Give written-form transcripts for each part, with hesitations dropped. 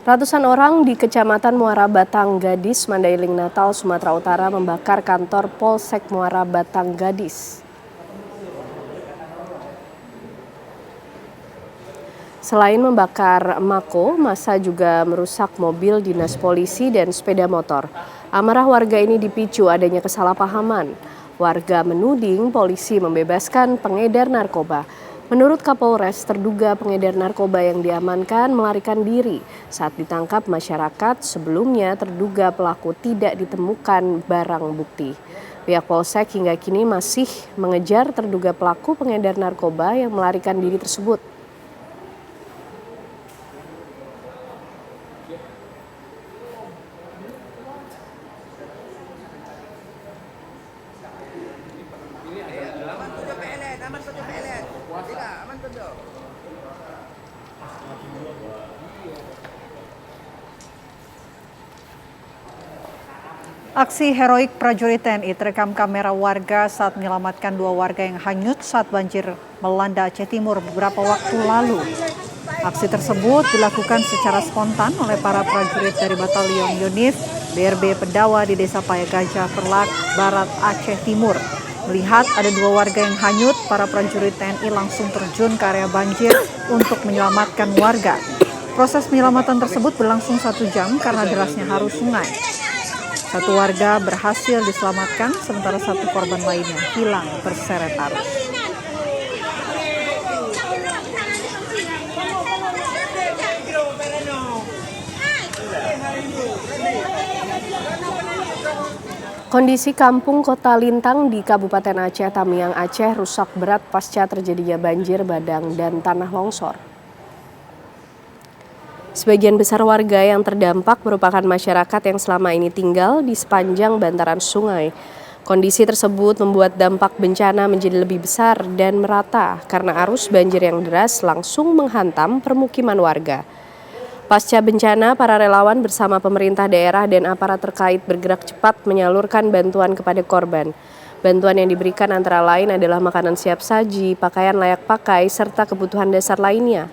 Ratusan orang di Kecamatan Muara Batang Gadis, Mandailing Natal, Sumatera Utara membakar kantor Polsek Muara Batang Gadis. Selain membakar mako, massa juga merusak mobil dinas polisi dan sepeda motor. Amarah warga ini dipicu adanya kesalahpahaman. Warga menuding polisi membebaskan pengedar narkoba. Menurut Kapolres, terduga pengedar narkoba yang diamankan melarikan diri. Saat ditangkap masyarakat, sebelumnya terduga pelaku tidak ditemukan barang bukti. Pihak Polsek hingga kini masih mengejar terduga pelaku pengedar narkoba yang melarikan diri tersebut. Aksi heroik prajurit TNI terekam kamera warga saat menyelamatkan dua warga yang hanyut saat banjir melanda Aceh Timur beberapa waktu lalu. Aksi tersebut dilakukan secara spontan oleh para prajurit dari Batalion Yonif BRB Pendawa di Desa Payagajah, Perlak, Barat, Aceh Timur. Melihat ada dua warga yang hanyut, para prajurit TNI langsung terjun ke area banjir untuk menyelamatkan warga. Proses penyelamatan tersebut berlangsung 1 jam karena derasnya arus sungai. Satu warga berhasil diselamatkan, sementara satu korban lainnya hilang terseret arus. Kondisi kampung Kota Lintang di Kabupaten Aceh Tamiang, Aceh rusak berat pasca terjadinya banjir bandang dan tanah longsor. Sebagian besar warga yang terdampak merupakan masyarakat yang selama ini tinggal di sepanjang bantaran sungai. Kondisi tersebut membuat dampak bencana menjadi lebih besar dan merata karena arus banjir yang deras langsung menghantam permukiman warga. Pasca bencana, para relawan bersama pemerintah daerah dan aparat terkait bergerak cepat menyalurkan bantuan kepada korban. Bantuan yang diberikan antara lain adalah makanan siap saji, pakaian layak pakai, serta kebutuhan dasar lainnya.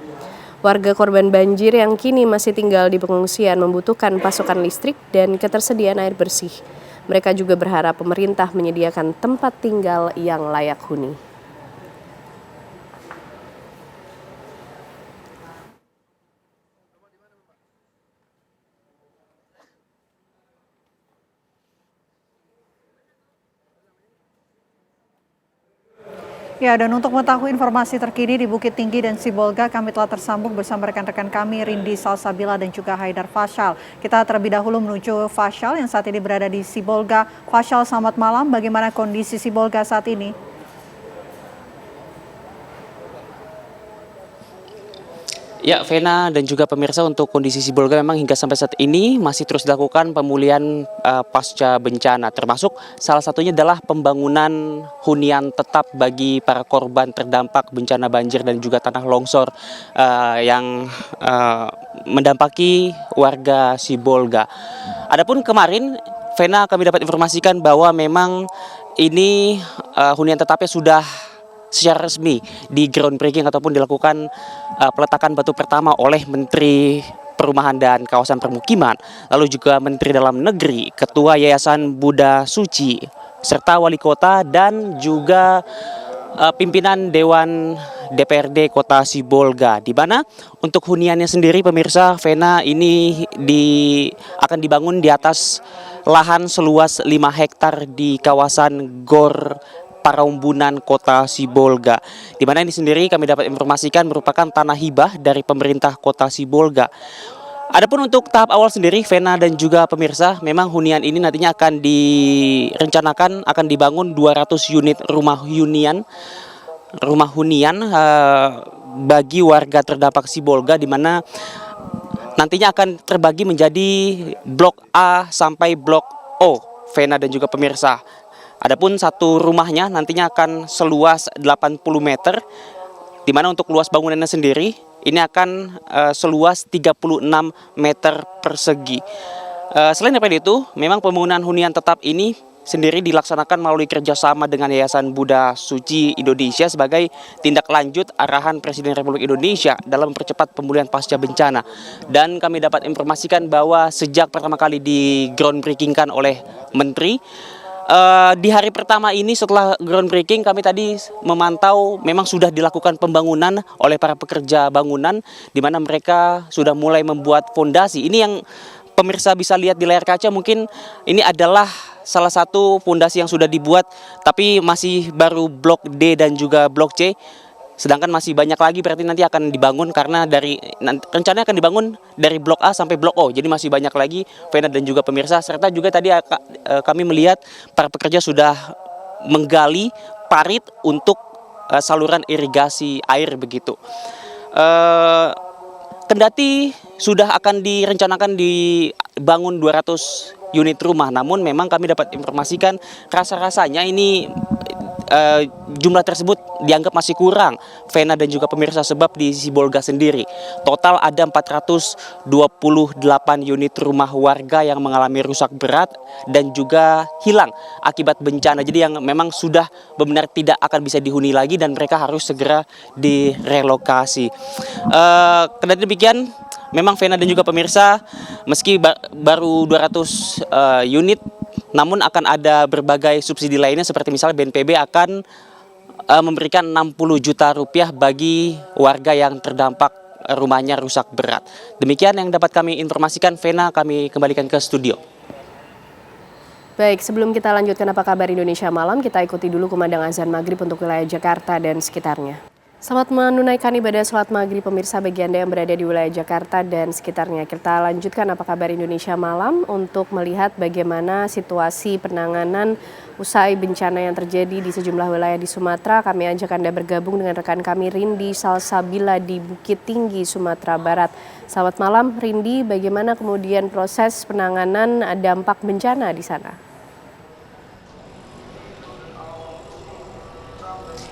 Warga korban banjir yang kini masih tinggal di pengungsian membutuhkan pasokan listrik dan ketersediaan air bersih. Mereka juga berharap pemerintah menyediakan tempat tinggal yang layak huni. Ya, dan untuk mengetahui informasi terkini di Bukit Tinggi dan Sibolga, kami telah tersambung bersama rekan-rekan kami Rindi Salsabila dan juga Haidar Fasyal. Kita terlebih dahulu menuju Fasyal yang saat ini berada di Sibolga. Fasyal, selamat malam. Bagaimana kondisi Sibolga saat ini? Ya, Vena dan juga pemirsa, untuk kondisi Sibolga memang hingga sampai saat ini masih terus dilakukan pemulihan pasca bencana. Termasuk salah satunya adalah pembangunan hunian tetap bagi para korban terdampak bencana banjir dan juga tanah longsor yang mendampaki warga Sibolga. Adapun kemarin, Vena, kami dapat informasikan bahwa memang ini hunian tetapnya sudah secara resmi di groundbreaking ataupun dilakukan peletakan batu pertama oleh Menteri Perumahan dan Kawasan Permukiman, lalu juga Menteri Dalam Negeri, Ketua Yayasan Buddha Suci, serta Wali Kota dan juga pimpinan Dewan DPRD Kota Sibolga, di mana untuk huniannya sendiri, pemirsa, Vena, ini akan dibangun di atas lahan seluas 5 hektar di kawasan Gor Paraumbunan Kota Sibolga, di mana ini sendiri kami dapat informasikan merupakan tanah hibah dari pemerintah Kota Sibolga. Adapun untuk tahap awal sendiri, Vena dan juga pemirsa, memang hunian ini nantinya akan direncanakan akan dibangun 200 unit rumah hunian bagi warga terdampak Sibolga, di mana nantinya akan terbagi menjadi blok A sampai blok O, Vena dan juga pemirsa. Adapun satu rumahnya nantinya akan seluas 80 meter, di mana untuk luas bangunannya sendiri ini akan seluas 36 meter persegi. Selain daripada itu, memang pembangunan hunian tetap ini sendiri dilaksanakan melalui kerjasama dengan Yayasan Buddha Suci Indonesia sebagai tindak lanjut arahan Presiden Republik Indonesia dalam mempercepat pemulihan pasca bencana. Dan kami dapat informasikan bahwa sejak pertama kali di groundbreaking-kan oleh Menteri, di hari pertama ini setelah groundbreaking kami tadi memantau memang sudah dilakukan pembangunan oleh para pekerja bangunan di mana mereka sudah mulai membuat fondasi. Ini yang pemirsa bisa lihat di layar kaca, mungkin ini adalah salah satu fondasi yang sudah dibuat tapi masih baru blok D dan juga blok C. Sedangkan masih banyak lagi berarti nanti akan dibangun karena rencananya akan dibangun dari blok A sampai blok O. Jadi masih banyak lagi Vena dan juga pemirsa. Serta juga tadi kami melihat para pekerja sudah menggali parit untuk saluran irigasi air begitu. Kendati sudah akan direncanakan dibangun 200 unit rumah, namun memang kami dapat informasikan rasa-rasanya ini jumlah tersebut dianggap masih kurang, Vena dan juga pemirsa, sebab di Sibolga sendiri total ada 428 unit rumah warga yang mengalami rusak berat dan juga hilang akibat bencana. Jadi yang memang sudah benar tidak akan bisa dihuni lagi dan mereka harus segera direlokasi. Kendati demikian, memang Vena dan juga pemirsa, meski baru 200 unit, namun akan ada berbagai subsidi lainnya seperti misalnya BNPB akan memberikan 60 juta rupiah bagi warga yang terdampak rumahnya rusak berat. Demikian yang dapat kami informasikan. Vena, kami kembalikan ke studio. Baik, sebelum kita lanjutkan apa kabar Indonesia malam, kita ikuti dulu kumandang azan maghrib untuk wilayah Jakarta dan sekitarnya. Selamat menunaikan ibadah sholat maghrib pemirsa bagi Anda yang berada di wilayah Jakarta dan sekitarnya. Kita lanjutkan apa kabar Indonesia malam untuk melihat bagaimana situasi penanganan usai bencana yang terjadi di sejumlah wilayah di Sumatera. Kami ajak Anda bergabung dengan rekan kami Rindi Salsabila di Bukit Tinggi, Sumatera Barat. Selamat malam Rindi, bagaimana kemudian proses penanganan dampak bencana di sana?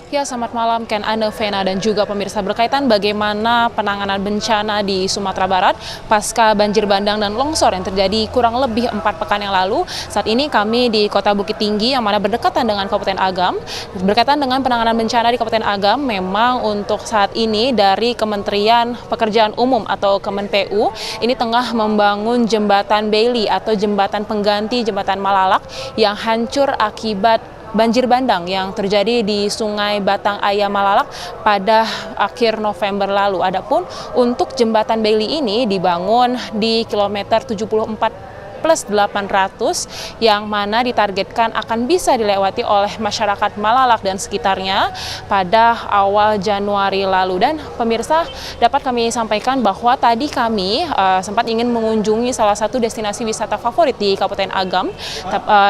Ya, selamat malam Ken, Ane, Vena, dan juga pemirsa. Berkaitan bagaimana penanganan bencana di Sumatera Barat pasca banjir bandang dan longsor yang terjadi kurang lebih 4 pekan yang lalu. Saat ini kami di Kota Bukit Tinggi yang mana berdekatan dengan Kabupaten Agam. Berkaitan dengan penanganan bencana di Kabupaten Agam, memang untuk saat ini dari Kementerian Pekerjaan Umum atau Kemenpu ini tengah membangun jembatan Bailey atau jembatan pengganti jembatan Malalak yang hancur akibat banjir bandang yang terjadi di Sungai Batang Ayam Malalak pada akhir November lalu. Adapun untuk jembatan Bailey ini dibangun di kilometer 74+800 yang mana ditargetkan akan bisa dilewati oleh masyarakat Malalak dan sekitarnya pada awal Januari lalu. Dan pemirsa, dapat kami sampaikan bahwa tadi kami sempat ingin mengunjungi salah satu destinasi wisata favorit di Kabupaten Agam,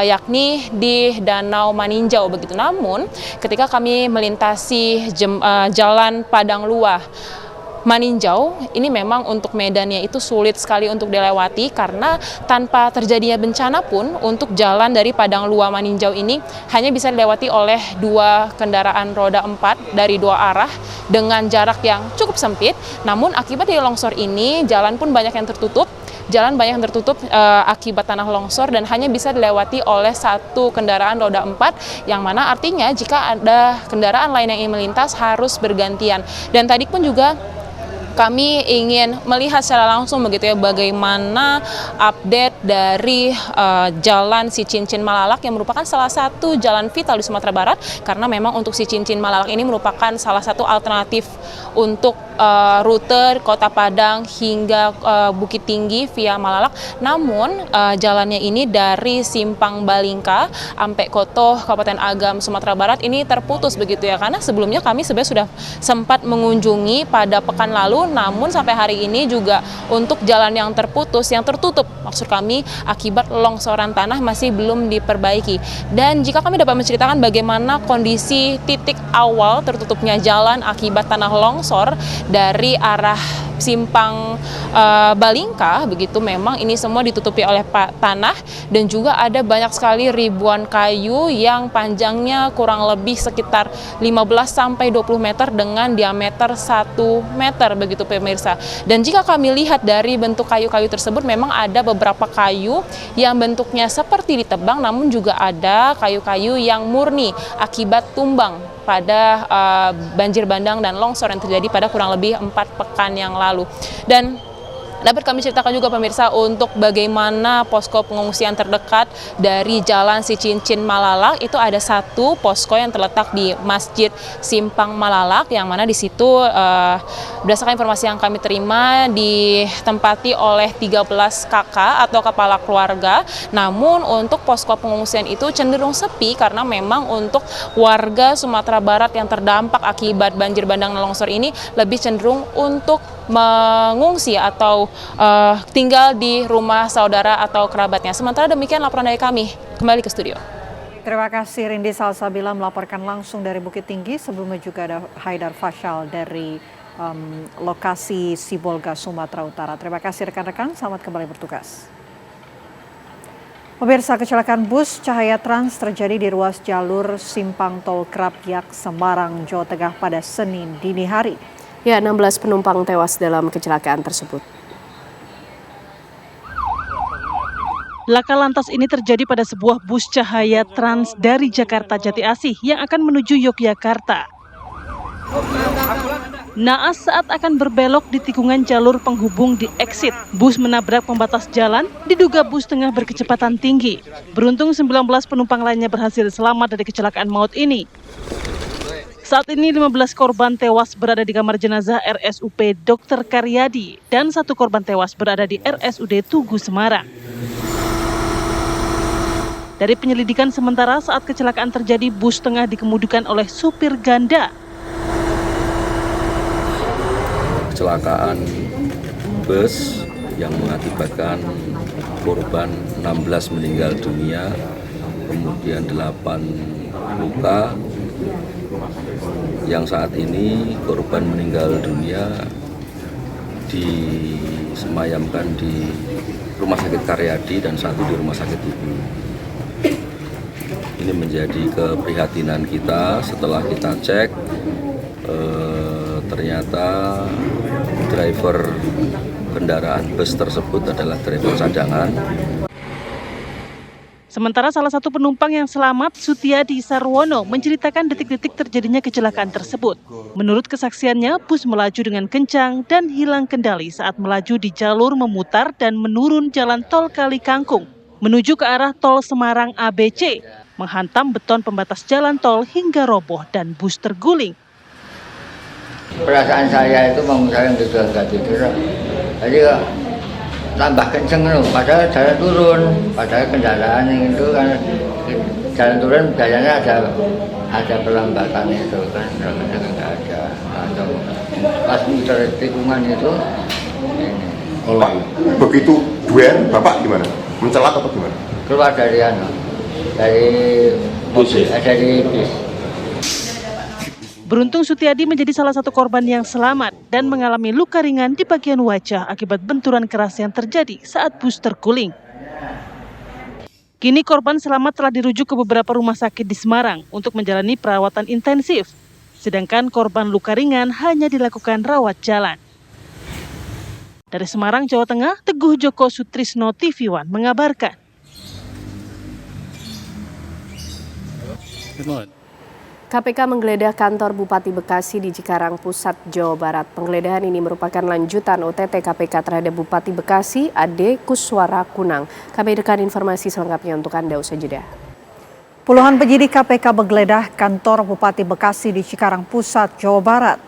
yakni di Danau Maninjau begitu. Namun ketika kami melintasi jalan Padang Luah Maninjau, ini memang untuk medannya itu sulit sekali untuk dilewati karena tanpa terjadinya bencana pun untuk jalan dari Padang Luar Maninjau ini hanya bisa dilewati oleh 2 kendaraan roda 4 dari 2 arah dengan jarak yang cukup sempit. Namun akibat dari longsor ini jalan pun banyak yang tertutup. Akibat tanah longsor dan hanya bisa dilewati oleh 1 kendaraan roda 4, yang mana artinya jika ada kendaraan lain yang ingin melintas harus bergantian. Dan tadi pun juga kami ingin melihat secara langsung begitu ya bagaimana update dari jalan Si Cincin Malalak yang merupakan salah satu jalan vital di Sumatera Barat, karena memang untuk Si Cincin Malalak ini merupakan salah satu alternatif untuk rute Kota Padang hingga Bukit Tinggi via Malalak. Namun jalannya ini dari Simpang Balingka sampai Koto Kabupaten Agam Sumatera Barat ini terputus begitu ya, karena sebelumnya kami sebenarnya sudah sempat mengunjungi pada pekan lalu, namun sampai hari ini juga untuk jalan yang terputus, yang tertutup maksud kami akibat longsoran tanah masih belum diperbaiki. Dan jika kami dapat menceritakan bagaimana kondisi titik awal tertutupnya jalan akibat tanah longsor dari arah simpang Balingka, begitu memang ini semua ditutupi oleh tanah dan juga ada banyak sekali ribuan kayu yang panjangnya kurang lebih sekitar 15 sampai 20 meter dengan diameter 1 meter begitu pemirsa. Dan jika kami lihat dari bentuk kayu-kayu tersebut memang ada beberapa kayu yang bentuknya seperti ditebang, namun juga ada kayu-kayu yang murni akibat tumbang pada banjir bandang dan longsor yang terjadi pada kurang lebih 4 pekan yang lalu. Dan dapat kami ceritakan juga pemirsa untuk bagaimana posko pengungsian terdekat dari Jalan Sicincin Malalak. Itu ada satu posko yang terletak di Masjid Simpang Malalak, yang mana di situ berdasarkan informasi yang kami terima ditempati oleh 13 kakak atau kepala keluarga. Namun untuk posko pengungsian itu cenderung sepi karena memang untuk warga Sumatera Barat yang terdampak akibat banjir bandang dan longsor ini lebih cenderung untuk mengungsi atau tinggal di rumah saudara atau kerabatnya. Sementara demikian laporan dari kami. Kembali ke studio. Terima kasih Rindi Salsabila melaporkan langsung dari Bukit Tinggi. Sebelumnya juga ada Haidar Fasyal dari lokasi Sibolga, Sumatera Utara. Terima kasih rekan-rekan, selamat kembali bertugas. Pemirsa, kecelakaan bus Cahaya Trans terjadi di ruas jalur Simpang Tol Krapyak, Semarang, Jawa Tengah pada Senin dini hari. Ya, 16 penumpang tewas dalam kecelakaan tersebut. Laka lantas ini terjadi pada sebuah bus Cahaya Trans dari Jakarta Jati Asih yang akan menuju Yogyakarta. Naas saat akan berbelok di tikungan jalur penghubung di exit, bus menabrak pembatas jalan, diduga bus tengah berkecepatan tinggi. Beruntung 19 penumpang lainnya berhasil selamat dari kecelakaan maut ini. Saat ini 15 korban tewas berada di kamar jenazah RSUP Dr. Karyadi dan 1 korban tewas berada di RSUD Tugu Semarang. Dari penyelidikan sementara saat kecelakaan terjadi bus tengah dikemudikan oleh supir ganda. Kecelakaan bus yang mengakibatkan korban 16 meninggal dunia, kemudian 8 luka. Yang saat ini korban meninggal dunia disemayamkan di Rumah Sakit Karyadi dan 1 di Rumah Sakit Ibu. Ini menjadi keprihatinan kita setelah kita cek, ternyata driver kendaraan bus tersebut adalah driver cadangan. Sementara salah satu penumpang yang selamat, Sutiadi Sarwono, menceritakan detik-detik terjadinya kecelakaan tersebut. Menurut kesaksiannya, bus melaju dengan kencang dan hilang kendali saat melaju di jalur memutar dan menurun jalan tol Kali Kangkung menuju ke arah tol Semarang ABC, menghantam beton pembatas jalan tol hingga roboh dan bus terguling. Perasaan saya itu mau saya nggak tidur, jadi tambah kenceng loh, padahal jalan turun, padahal kendaraan itu kan jalan turun biasanya ada perlambatan itu kan, namanya nggak ada. Atau pas muter tikungan itu ini. Pak, begitu duel, Bapak gimana? Mencelat atau gimana? Keluar dari mobil, dari bis. Beruntung Sutiadi menjadi salah satu korban yang selamat dan mengalami luka ringan di bagian wajah akibat benturan keras yang terjadi saat bus terguling. Kini korban selamat telah dirujuk ke beberapa rumah sakit di Semarang untuk menjalani perawatan intensif. Sedangkan korban luka ringan hanya dilakukan rawat jalan. Dari Semarang, Jawa Tengah, Teguh Joko Sutrisno TV One mengabarkan. KPK menggeledah kantor Bupati Bekasi di Cikarang Pusat, Jawa Barat. Penggeledahan ini merupakan lanjutan OTT KPK terhadap Bupati Bekasi, Ade Kuswara Kunang. Kami hadirkan informasi selengkapnya untuk Anda usai jeda. Puluhan penyidik KPK menggeledah kantor Bupati Bekasi di Cikarang Pusat, Jawa Barat.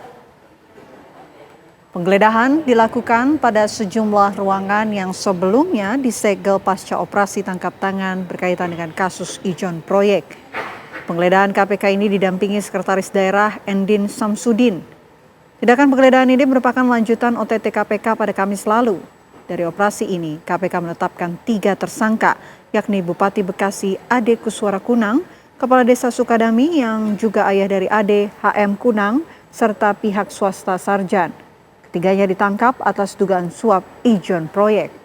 Penggeledahan dilakukan pada sejumlah ruangan yang sebelumnya disegel pasca operasi tangkap tangan berkaitan dengan kasus ijon proyek. Penggeledahan KPK ini didampingi Sekretaris Daerah Endin Samsudin. Tindakan penggeledahan ini merupakan lanjutan OTT KPK pada Kamis lalu. Dari operasi ini, KPK menetapkan 3 tersangka, yakni Bupati Bekasi Ade Kuswara Kunang, Kepala Desa Sukadami yang juga ayah dari Ade HM Kunang, serta pihak swasta Sarjan. Tiganya ditangkap atas dugaan suap ijon proyek.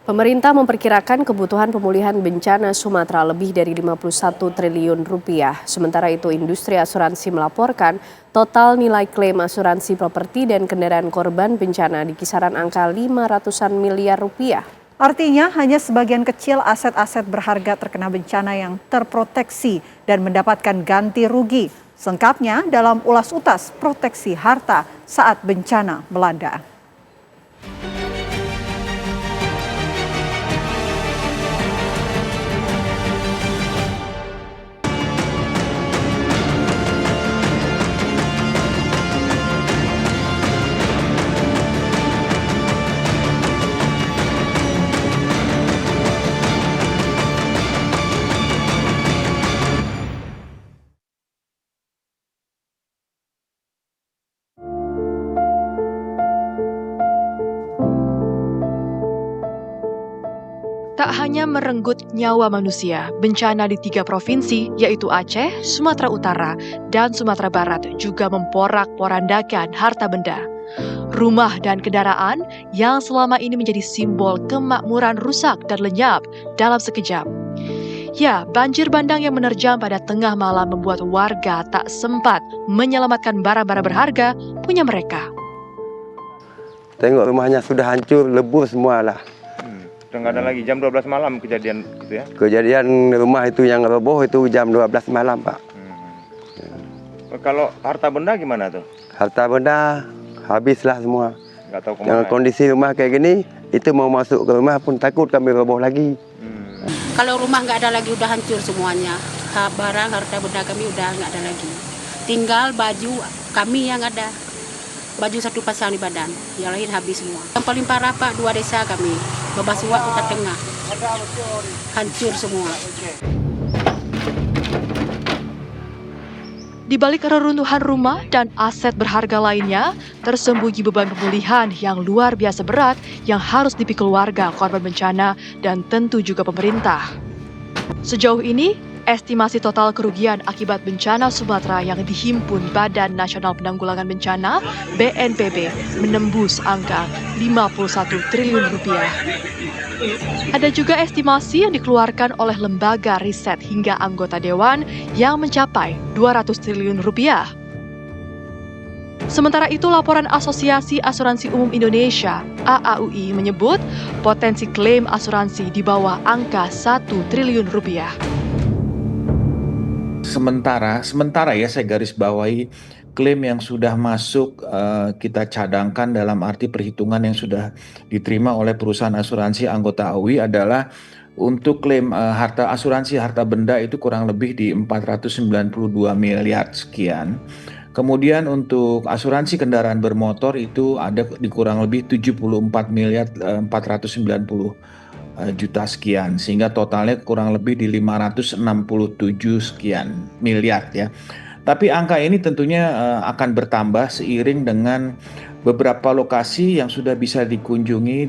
Pemerintah memperkirakan kebutuhan pemulihan bencana Sumatera lebih dari 51 triliun rupiah. Sementara itu industri asuransi melaporkan total nilai klaim asuransi properti dan kendaraan korban bencana di kisaran angka 500-an miliar rupiah. Artinya hanya sebagian kecil aset-aset berharga terkena bencana yang terproteksi dan mendapatkan ganti rugi. Selengkapnya dalam ulas utas proteksi harta saat bencana melanda. Tak hanya merenggut nyawa manusia, bencana di 3 provinsi, yaitu Aceh, Sumatera Utara, dan Sumatera Barat juga memporak-porandakan harta benda. Rumah dan kendaraan yang selama ini menjadi simbol kemakmuran rusak dan lenyap dalam sekejap. Ya, banjir bandang yang menerjang pada tengah malam membuat warga tak sempat menyelamatkan barang-barang berharga punya mereka. Tengok rumahnya sudah hancur, lebur semualah. Udah nggak ada lagi, jam 12 malam kejadian itu ya? Kejadian rumah itu yang roboh itu jam 12 malam, Pak. Kalau harta benda gimana tuh? Harta benda habislah semua. Nggak tahu kemana. Dengan kondisi rumah kayak gini, itu mau masuk ke rumah pun takut kami roboh lagi. Kalau rumah nggak ada lagi, udah hancur semuanya. Barang, harta benda kami udah nggak ada lagi. Tinggal baju kami yang ada. Baju 1 pasang di badan, yang lain habis semua. Yang paling parah Pak, 2 desa kami, Babasuwa, Kota Tengah, hancur semua. Di balik reruntuhan rumah dan aset berharga lainnya, tersembunyi beban pemulihan yang luar biasa berat yang harus dipikul warga korban bencana dan tentu juga pemerintah. Sejauh ini, estimasi total kerugian akibat bencana Sumatera yang dihimpun Badan Nasional Penanggulangan Bencana (BNPB) menembus angka 51 triliun rupiah. Ada juga estimasi yang dikeluarkan oleh lembaga riset hingga anggota dewan yang mencapai 200 triliun rupiah. Sementara itu, laporan Asosiasi Asuransi Umum Indonesia (AAUI) menyebut potensi klaim asuransi di bawah angka 1 triliun rupiah. Sementara ya saya garis bawahi klaim yang sudah masuk kita cadangkan dalam arti perhitungan yang sudah diterima oleh perusahaan asuransi anggota AUI adalah untuk klaim asuransi harta benda itu kurang lebih di 492 miliar sekian. Kemudian untuk asuransi kendaraan bermotor itu ada di kurang lebih 74 miliar 490 juta sekian, sehingga totalnya kurang lebih di 567 sekian miliar ya. Tapi angka ini tentunya akan bertambah seiring dengan beberapa lokasi yang sudah bisa dikunjungi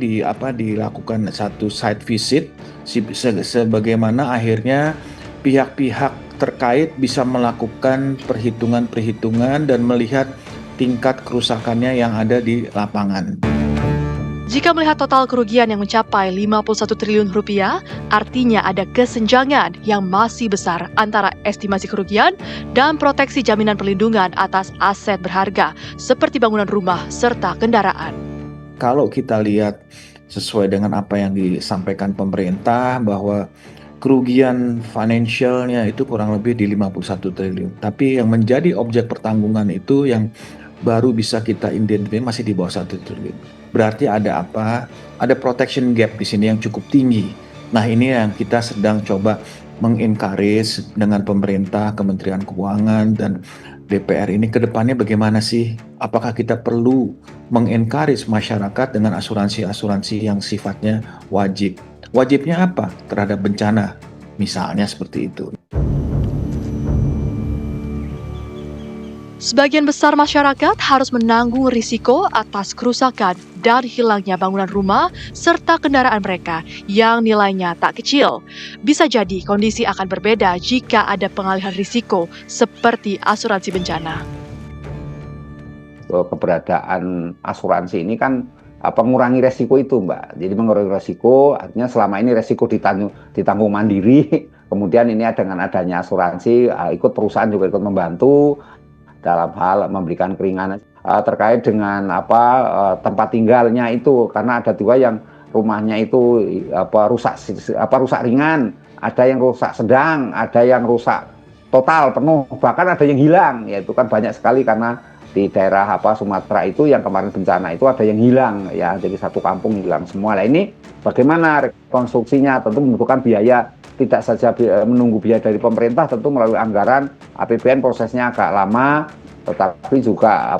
dilakukan satu site visit sebagaimana akhirnya pihak-pihak terkait bisa melakukan perhitungan-perhitungan dan melihat tingkat kerusakannya yang ada di lapangan. Jika melihat total kerugian yang mencapai 51 triliun rupiah, artinya ada kesenjangan yang masih besar antara estimasi kerugian dan proteksi jaminan perlindungan atas aset berharga seperti bangunan rumah serta kendaraan. Kalau kita lihat sesuai dengan apa yang disampaikan pemerintah bahwa kerugian finansialnya itu kurang lebih di 51 triliun. Tapi yang menjadi objek pertanggungan itu yang baru bisa kita identifikasi masih di bawah 1 triliun. Berarti ada apa? Ada protection gap di sini yang cukup tinggi. Nah, ini yang kita sedang coba mengencourage dengan pemerintah, Kementerian Keuangan dan DPR ini ke depannya bagaimana sih? Apakah kita perlu mengencourage masyarakat dengan asuransi-asuransi yang sifatnya wajib? Wajibnya apa terhadap bencana? Misalnya seperti itu. Sebagian besar masyarakat harus menanggung risiko atas kerusakan dan hilangnya bangunan rumah serta kendaraan mereka yang nilainya tak kecil. Bisa jadi kondisi akan berbeda jika ada pengalihan risiko seperti asuransi bencana. Keberadaan asuransi ini kan mengurangi resiko itu, Mbak. Jadi mengurangi resiko, artinya selama ini resiko ditanggung mandiri, kemudian ini dengan adanya asuransi, ikut perusahaan juga ikut membantu dalam hal memberikan keringanan terkait dengan tempat tinggalnya itu, karena ada juga yang rumahnya itu rusak ringan, ada yang rusak sedang, ada yang rusak total penuh, bahkan ada yang hilang. Ya itu kan banyak sekali, karena di daerah Sumatera itu yang kemarin bencana itu ada yang hilang, ya jadi satu kampung hilang semua. Nah ini bagaimana rekonstruksinya? Tentu membutuhkan biaya, tidak saja menunggu biaya dari pemerintah, tentu melalui anggaran APBN prosesnya agak lama, tetapi juga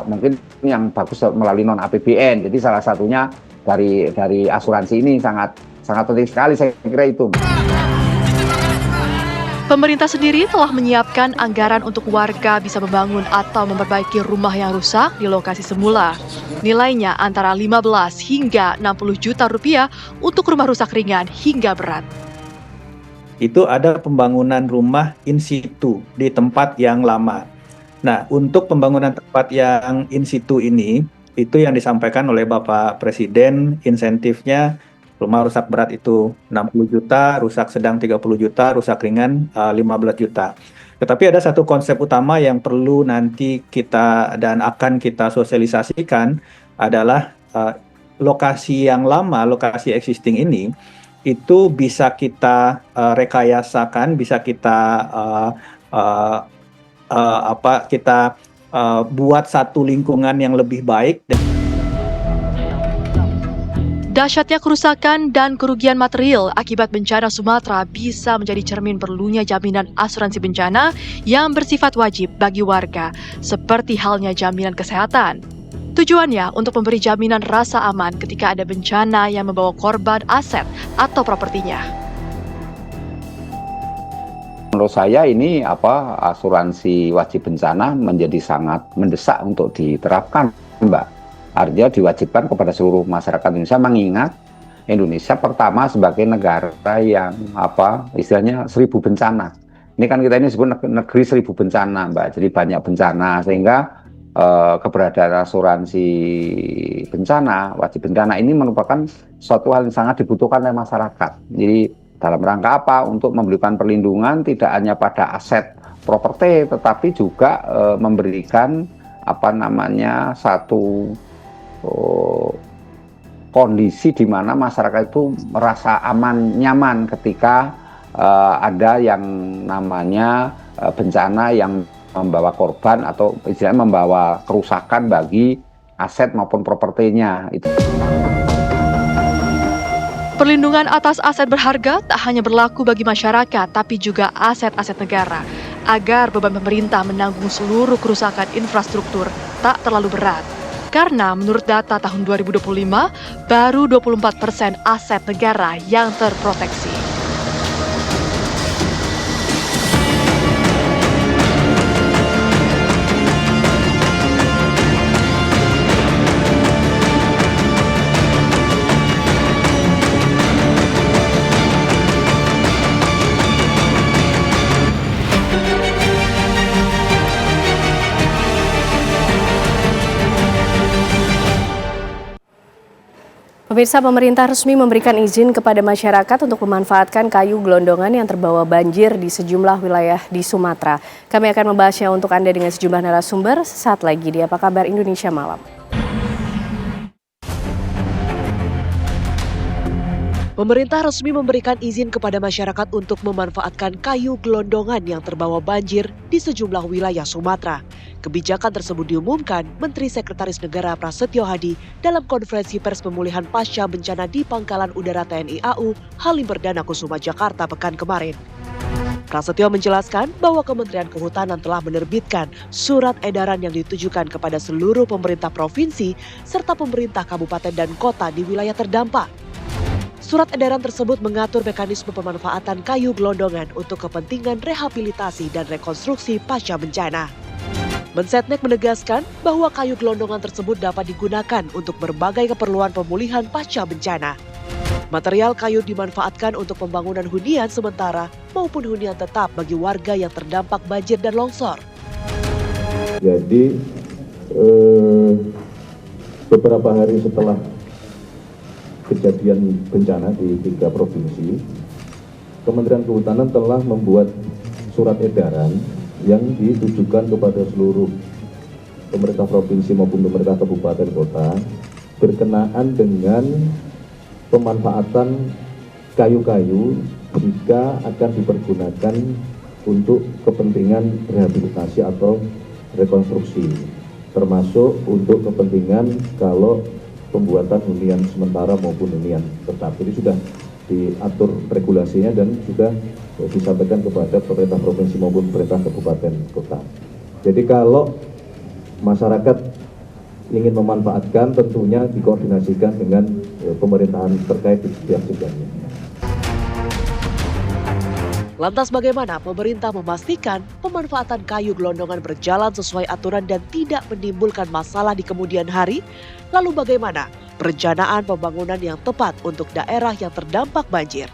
mungkin yang bagus melalui non APBN. Jadi salah satunya dari asuransi ini sangat penting sekali, saya kira itu. Pemerintah sendiri telah menyiapkan anggaran untuk warga bisa membangun atau memperbaiki rumah yang rusak di lokasi semula. Nilainya antara 15 hingga 60 juta rupiah untuk rumah rusak ringan hingga berat. Itu ada pembangunan rumah in situ di tempat yang lama. Nah, untuk pembangunan tempat yang in situ ini, itu yang disampaikan oleh Bapak Presiden, insentifnya rumah rusak berat itu 60 juta, rusak sedang 30 juta, rusak ringan 15 juta. Tetapi ada satu konsep utama yang perlu nanti kita dan akan kita sosialisasikan adalah lokasi yang lama, lokasi existing ini, itu bisa kita rekayasakan, bisa kita buat satu lingkungan yang lebih baik. Dahsyatnya kerusakan dan kerugian material akibat bencana Sumatera bisa menjadi cermin perlunya jaminan asuransi bencana yang bersifat wajib bagi warga, seperti halnya jaminan kesehatan. Tujuannya untuk memberi jaminan rasa aman ketika ada bencana yang membawa korban aset atau propertinya. Menurut saya ini asuransi wajib bencana menjadi sangat mendesak untuk diterapkan, Mbak. Artinya diwajibkan kepada seluruh masyarakat Indonesia, mengingat Indonesia pertama sebagai negara yang istilahnya 1000 bencana. Ini kan kita ini disebut negeri 1000 bencana, Mbak. Jadi banyak bencana, sehingga keberadaan asuransi bencana, wajib bencana ini merupakan suatu hal yang sangat dibutuhkan oleh masyarakat. Jadi dalam rangka apa? Untuk memberikan perlindungan tidak hanya pada aset properti, tetapi juga memberikan satu kondisi di mana masyarakat itu merasa aman, nyaman ketika ada yang namanya bencana yang membawa korban atau istilahnya membawa kerusakan bagi aset maupun propertinya. Perlindungan atas aset berharga tak hanya berlaku bagi masyarakat, tapi juga aset-aset negara, agar beban pemerintah menanggung seluruh kerusakan infrastruktur tak terlalu berat. Karena menurut data tahun 2025, baru 24% aset negara yang terproteksi. Pemirsa, pemerintah resmi memberikan izin kepada masyarakat untuk memanfaatkan kayu gelondongan yang terbawa banjir di sejumlah wilayah di Sumatera. Kami akan membahasnya untuk Anda dengan sejumlah narasumber sesaat lagi di Apa Kabar Indonesia Malam. Pemerintah resmi memberikan izin kepada masyarakat untuk memanfaatkan kayu gelondongan yang terbawa banjir di sejumlah wilayah Sumatera. Kebijakan tersebut diumumkan Menteri Sekretaris Negara Prasetyo Hadi dalam konferensi pers pemulihan pasca bencana di Pangkalan Udara TNI AU Halim Perdana Kusuma, Jakarta pekan kemarin. Prasetyo menjelaskan bahwa Kementerian Kehutanan telah menerbitkan surat edaran yang ditujukan kepada seluruh pemerintah provinsi serta pemerintah kabupaten dan kota di wilayah terdampak. Surat edaran tersebut mengatur mekanisme pemanfaatan kayu gelondongan untuk kepentingan rehabilitasi dan rekonstruksi pasca bencana. Mensetnek menegaskan bahwa kayu gelondongan tersebut dapat digunakan untuk berbagai keperluan pemulihan pasca bencana. Material kayu dimanfaatkan untuk pembangunan hunian sementara maupun hunian tetap bagi warga yang terdampak banjir dan longsor. Jadi beberapa hari setelah kejadian bencana di 3 provinsi, Kementerian Kehutanan telah membuat surat edaran yang ditujukan kepada seluruh pemerintah provinsi maupun pemerintah kabupaten kota berkenaan dengan pemanfaatan kayu-kayu jika akan dipergunakan untuk kepentingan rehabilitasi atau rekonstruksi, termasuk untuk kepentingan kalau pembuatan hunian sementara maupun hunian tetap. Jadi sudah diatur regulasinya dan sudah disampaikan kepada pemerintah provinsi maupun pemerintah kabupaten kota. Jadi kalau masyarakat ingin memanfaatkan, tentunya dikoordinasikan dengan pemerintahan terkait di setiap jenjangnya. Lantas bagaimana pemerintah memastikan pemanfaatan kayu gelondongan berjalan sesuai aturan dan tidak menimbulkan masalah di kemudian hari? Lalu bagaimana perencanaan pembangunan yang tepat untuk daerah yang terdampak banjir?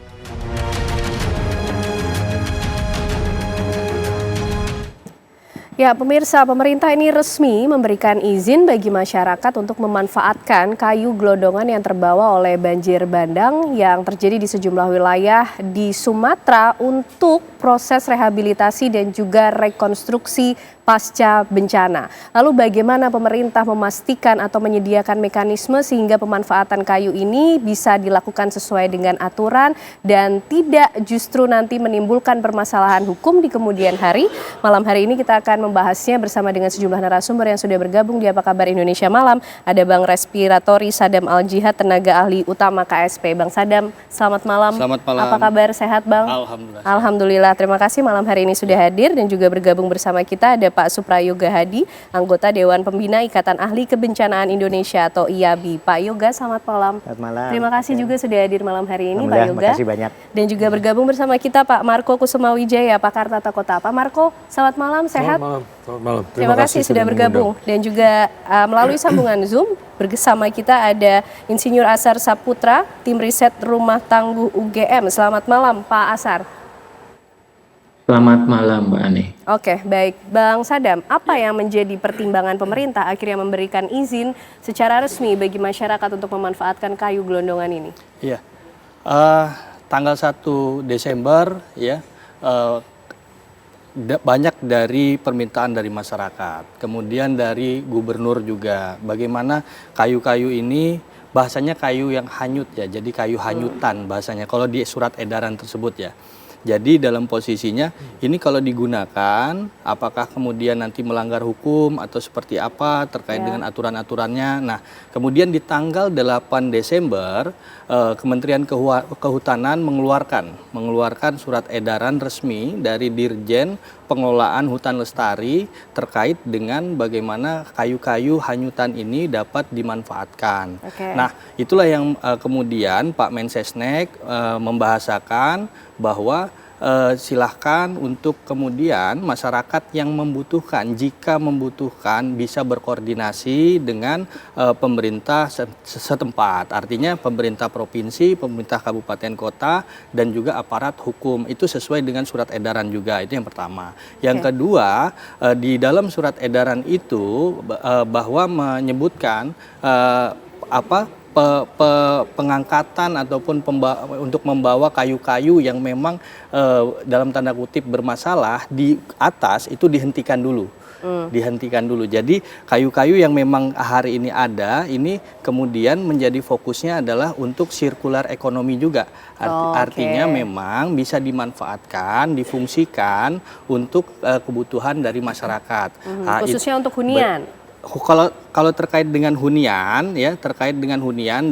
Ya, pemirsa, pemerintah ini resmi memberikan izin bagi masyarakat untuk memanfaatkan kayu gelondongan yang terbawa oleh banjir bandang yang terjadi di sejumlah wilayah di Sumatera untuk proses rehabilitasi dan juga rekonstruksi pasca bencana. Lalu bagaimana pemerintah memastikan atau menyediakan mekanisme sehingga pemanfaatan kayu ini bisa dilakukan sesuai dengan aturan dan tidak justru nanti menimbulkan permasalahan hukum di kemudian hari? Malam hari ini kita akan membahasnya bersama dengan sejumlah narasumber yang sudah bergabung di Apa Kabar Indonesia Malam. Ada Bang Respiratori Sadam Al-Jihad, tenaga ahli utama KSP. Bang Sadam, selamat malam. Selamat malam. Apa kabar, sehat Bang? Alhamdulillah. Alhamdulillah, terima kasih malam hari ini sudah hadir dan juga bergabung bersama kita. Ada Pak Suprayoga Hadi, anggota Dewan Pembina Ikatan Ahli Kebencanaan Indonesia atau IABI. Pak Yoga, selamat malam. Selamat malam. Terima kasih juga sudah hadir malam hari ini Pak Yoga. Terima kasih banyak. Dan juga bergabung bersama kita Pak Marco Kusumawijaya, pakar tata kota. Pak Marco, selamat malam, sehat? Selamat malam. Terima kasih sudah bergabung. Dan juga melalui sambungan Zoom, bersama kita ada Insinyur Asar Saputra, tim riset Rumah Tangguh UGM. Selamat malam Pak Asar. Selamat malam Mbak Ani. Oke, baik. Bang Sadam, apa yang menjadi pertimbangan pemerintah akhirnya memberikan izin secara resmi bagi masyarakat untuk memanfaatkan kayu gelondongan ini? Iya, tanggal 1 Desember ya, banyak dari permintaan dari masyarakat. Kemudian dari gubernur juga, bagaimana kayu-kayu ini bahasanya kayu yang hanyut ya, jadi kayu hanyutan bahasanya kalau di surat edaran tersebut ya. Jadi dalam posisinya ini kalau digunakan apakah kemudian nanti melanggar hukum atau seperti apa terkait dengan aturan-aturannya. Nah, kemudian di tanggal 8 Desember Kementerian Kehutanan mengeluarkan surat edaran resmi dari Dirjen Pengelolaan Hutan Lestari terkait dengan bagaimana kayu-kayu hanyutan ini dapat dimanfaatkan. Nah, itulah yang kemudian Pak Mensesnek membahasakan bahwa silahkan untuk kemudian masyarakat yang membutuhkan, jika membutuhkan bisa berkoordinasi dengan pemerintah setempat. Artinya pemerintah provinsi, pemerintah kabupaten kota, dan juga aparat hukum. Itu sesuai dengan surat edaran juga, itu yang pertama. Yang kedua, di dalam surat edaran itu bahwa menyebutkan pengangkatan ataupun untuk membawa kayu-kayu yang memang dalam tanda kutip bermasalah di atas itu dihentikan dulu. Dihentikan dulu. Jadi kayu-kayu yang memang hari ini ada, ini kemudian menjadi fokusnya adalah untuk sirkular ekonomi juga. Artinya memang bisa dimanfaatkan, difungsikan untuk kebutuhan dari masyarakat. Khususnya untuk hunian. kalau terkait dengan hunian ya,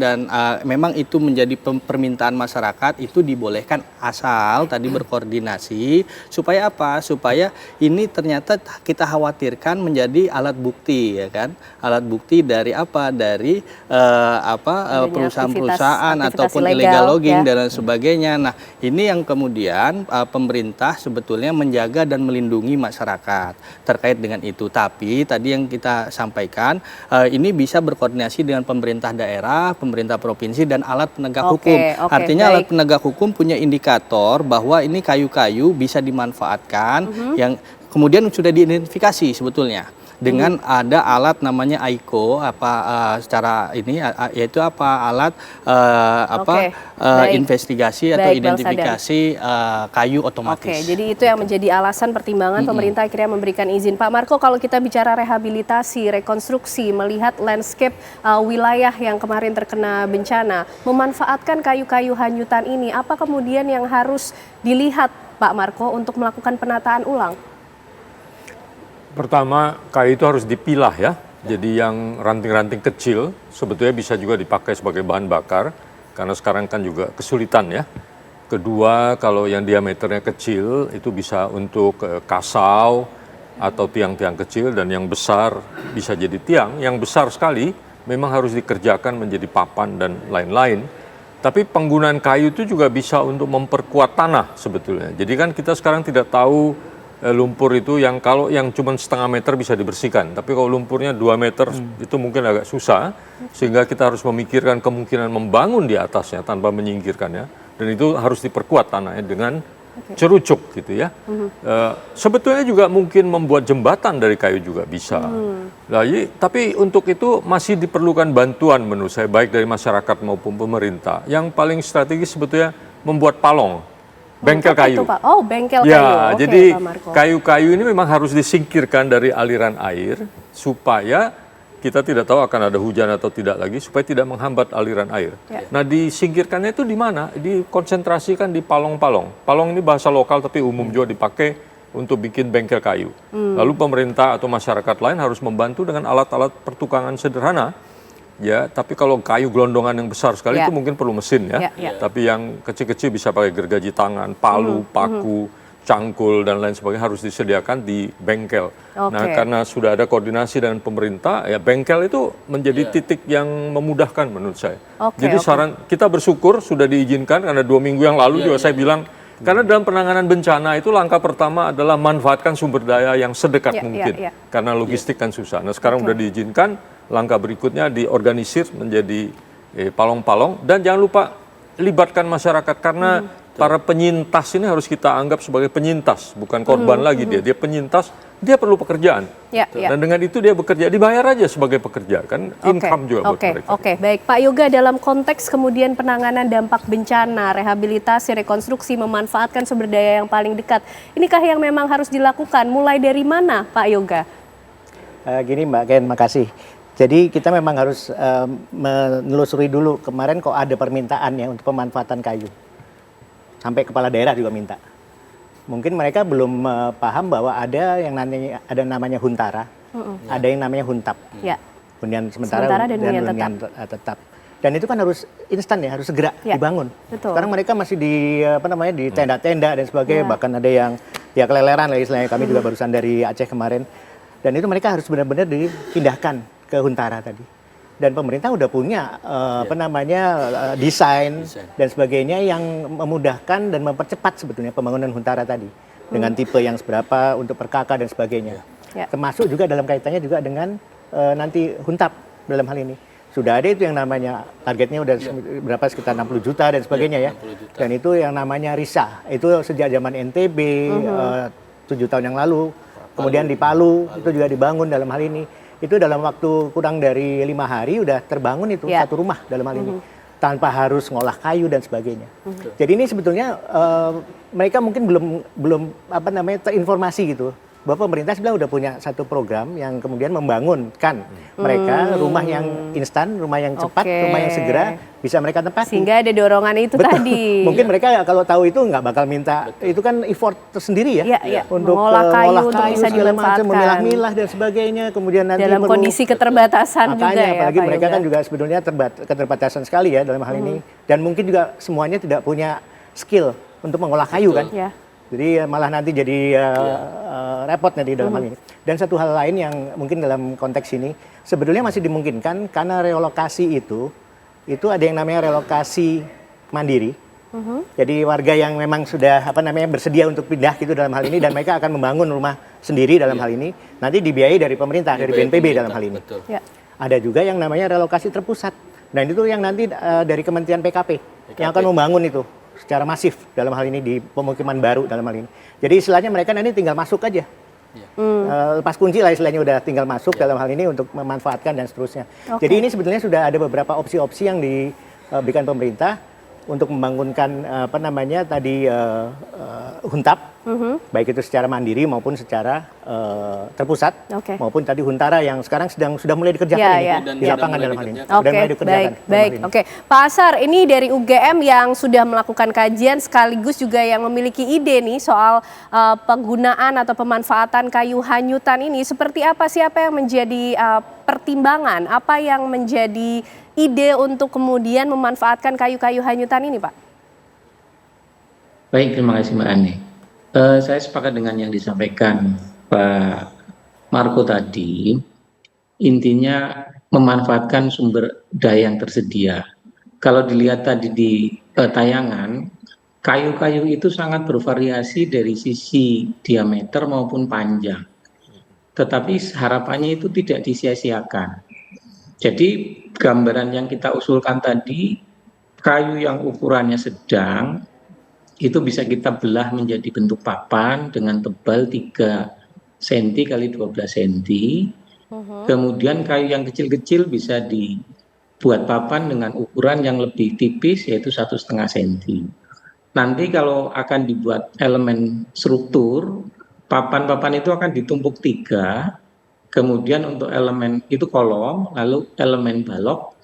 dan memang itu menjadi permintaan masyarakat, itu dibolehkan asal tadi berkoordinasi supaya apa? Supaya ini ternyata kita khawatirkan menjadi alat bukti ya kan? Alat bukti dari apa? Dari perusahaan-perusahaan ataupun illegal logging dan lain sebagainya. Nah, ini yang kemudian pemerintah sebetulnya menjaga dan melindungi masyarakat terkait dengan itu. Tapi tadi yang kita sampaikan, ini bisa berkoordinasi dengan pemerintah daerah, pemerintah provinsi, dan alat penegak hukum. Artinya alat penegak hukum punya indikator bahwa ini kayu-kayu bisa dimanfaatkan yang kemudian sudah diidentifikasi sebetulnya dengan ada alat namanya AICO secara ini yaitu alat investigasi atau identifikasi kayu otomatis. Jadi itu yang menjadi alasan pertimbangan pemerintah akhirnya memberikan izin. Pak Marco, kalau kita bicara rehabilitasi, rekonstruksi, melihat landscape wilayah yang kemarin terkena bencana, memanfaatkan kayu-kayu hanyutan ini, apa kemudian yang harus dilihat Pak Marco untuk melakukan penataan ulang? Pertama, kayu itu harus dipilah ya. Jadi yang ranting-ranting kecil sebetulnya bisa juga dipakai sebagai bahan bakar, karena sekarang kan juga kesulitan ya. Kedua, kalau yang diameternya kecil itu bisa untuk kasau atau tiang-tiang kecil, dan yang besar bisa jadi tiang. Yang besar sekali memang harus dikerjakan menjadi papan dan lain-lain. Tapi penggunaan kayu itu juga bisa untuk memperkuat tanah sebetulnya. Jadi kan kita sekarang tidak tahu lumpur itu yang kalau yang cuma setengah meter bisa dibersihkan, tapi kalau lumpurnya 2 meter itu mungkin agak susah, sehingga kita harus memikirkan kemungkinan membangun di atasnya tanpa menyingkirkannya, dan itu harus diperkuat tanahnya dengan cerucuk gitu ya. Sebetulnya juga mungkin membuat jembatan dari kayu juga bisa. Tapi untuk itu masih diperlukan bantuan menurut saya, baik dari masyarakat maupun pemerintah. Yang paling strategis sebetulnya membuat palong. Bengkel kayu. Bengkel kayu. Ya, jadi kayu-kayu ini memang harus disingkirkan dari aliran air supaya kita tidak tahu akan ada hujan atau tidak lagi, supaya tidak menghambat aliran air. Nah, disingkirkannya itu di mana? Dikonsentrasikan di palong-palong. Palong ini bahasa lokal tapi umum juga dipakai untuk bikin bengkel kayu. Lalu pemerintah atau masyarakat lain harus membantu dengan alat-alat pertukangan sederhana. Ya, tapi kalau kayu gelondongan yang besar sekali itu mungkin perlu mesin ya. Tapi yang kecil-kecil bisa pakai gergaji tangan, palu, paku, cangkul dan lain sebagainya harus disediakan di bengkel. Nah, karena sudah ada koordinasi dengan pemerintah, ya bengkel itu menjadi titik yang memudahkan menurut saya. Jadi saran kita bersyukur sudah diizinkan, karena 2 minggu yang lalu juga saya bilang, karena dalam penanganan bencana itu langkah pertama adalah manfaatkan sumber daya yang sedekat mungkin. Karena logistik kan susah. Nah, sekarang sudah diizinkan. Langkah berikutnya diorganisir menjadi palong-palong, dan jangan lupa libatkan masyarakat, karena para penyintas ini harus kita anggap sebagai penyintas, bukan korban lagi dia penyintas, dia perlu pekerjaan. Dan dengan itu dia bekerja, dibayar aja sebagai pekerja, kan income juga buat mereka. Baik Pak Yoga, dalam konteks kemudian penanganan dampak bencana, rehabilitasi, rekonstruksi, memanfaatkan sumber daya yang paling dekat, inikah yang memang harus dilakukan? Mulai dari mana Pak Yoga? Gini Mbak Ken, makasih. Jadi kita memang harus menelusuri dulu, kemarin kok ada permintaan ya untuk pemanfaatan kayu. Sampai kepala daerah juga minta. Mungkin mereka belum paham bahwa ada yang namanya huntara, ada yang namanya huntap. Hunian sementara dan hunian tetap. Dan itu kan harus instan ya, harus segera dibangun. Sekarang mereka masih di di tenda-tenda dan sebagainya, bahkan ada yang ya keleleran lah istilahnya. Kami juga barusan dari Aceh kemarin. Dan itu mereka harus benar-benar dipindahkan ke huntara tadi, dan pemerintah udah punya desain dan sebagainya yang memudahkan dan mempercepat sebetulnya pembangunan huntara tadi dengan tipe yang seberapa untuk per kakak dan sebagainya. Termasuk juga dalam kaitannya juga dengan nanti huntap dalam hal ini sudah ada itu yang namanya targetnya udah berapa, sekitar 60 juta dan sebagainya ya. Dan itu yang namanya RISA itu sejak zaman NTB 7 tahun yang lalu. Kemudian di Palu itu juga dibangun dalam hal ini. Itu dalam waktu kurang dari 5 hari udah terbangun itu satu rumah dalam hal ini. Tanpa harus ngolah kayu dan sebagainya. Jadi ini sebetulnya mereka mungkin belum terinformasi gitu bahwa pemerintah sebenarnya udah punya satu program yang kemudian membangunkan mereka rumah yang instan, rumah yang cepat, rumah yang segera bisa mereka tempati. Sehingga ada dorongan itu tadi. Mungkin mereka kalau tahu itu nggak bakal minta, itu kan effort tersendiri ya, untuk mengolah kayu untuk bisa dimanfaatkan, memilah-milah dan sebagainya, kemudian nanti dalam kondisi keterbatasan juga ya, apalagi Pak mereka Yoga kan juga sebetulnya keterbatasan sekali ya dalam hal ini, dan mungkin juga semuanya tidak punya skill untuk mengolah kayu kan. Jadi malah nanti jadi repot nanti dalam hal ini. Dan satu hal lain yang mungkin dalam konteks ini sebetulnya masih dimungkinkan karena relokasi itu ada yang namanya relokasi mandiri. Jadi warga yang memang sudah bersedia untuk pindah gitu dalam hal ini, dan mereka akan membangun rumah sendiri dalam hal ini, nanti dibiayai dari pemerintah, dari BNPB dalam hal ini. Ada juga yang namanya relokasi terpusat. Nah itu yang nanti dari Kementerian PKP yang akan membangun itu secara masif dalam hal ini di pemukiman baru dalam hal ini. Jadi istilahnya mereka nanti tinggal masuk aja. Lepas kunci lah istilahnya, udah tinggal masuk dalam hal ini untuk memanfaatkan dan seterusnya. Jadi ini sebetulnya sudah ada beberapa opsi-opsi yang diberikan pemerintah untuk membangunkan huntap, baik itu secara mandiri maupun secara terpusat, maupun tadi huntara yang sekarang sudah mulai dikerjakan di lapangan dalam hal ini. Baik. Pak Asar, ini dari UGM yang sudah melakukan kajian sekaligus juga yang memiliki ide nih soal penggunaan atau pemanfaatan kayu hanyutan ini, seperti apa sih, apa yang menjadi pertimbangan, apa yang menjadi ide untuk kemudian memanfaatkan kayu-kayu hanyutan ini, Pak? Baik, terima kasih Mbak Ane. Saya sepakat dengan yang disampaikan Pak Marco tadi. Intinya memanfaatkan sumber daya yang tersedia. Kalau dilihat tadi di tayangan, kayu-kayu itu sangat bervariasi dari sisi diameter maupun panjang. Tetapi harapannya itu tidak disia-siakan. Jadi gambaran yang kita usulkan tadi, kayu yang ukurannya sedang, itu bisa kita belah menjadi bentuk papan dengan tebal 3 cm kali 12 cm. Kemudian kayu yang kecil-kecil bisa dibuat papan dengan ukuran yang lebih tipis, yaitu 1,5 cm. Nanti kalau akan dibuat elemen struktur, papan-papan itu akan ditumpuk 3. Kemudian untuk elemen itu kolom, lalu elemen balok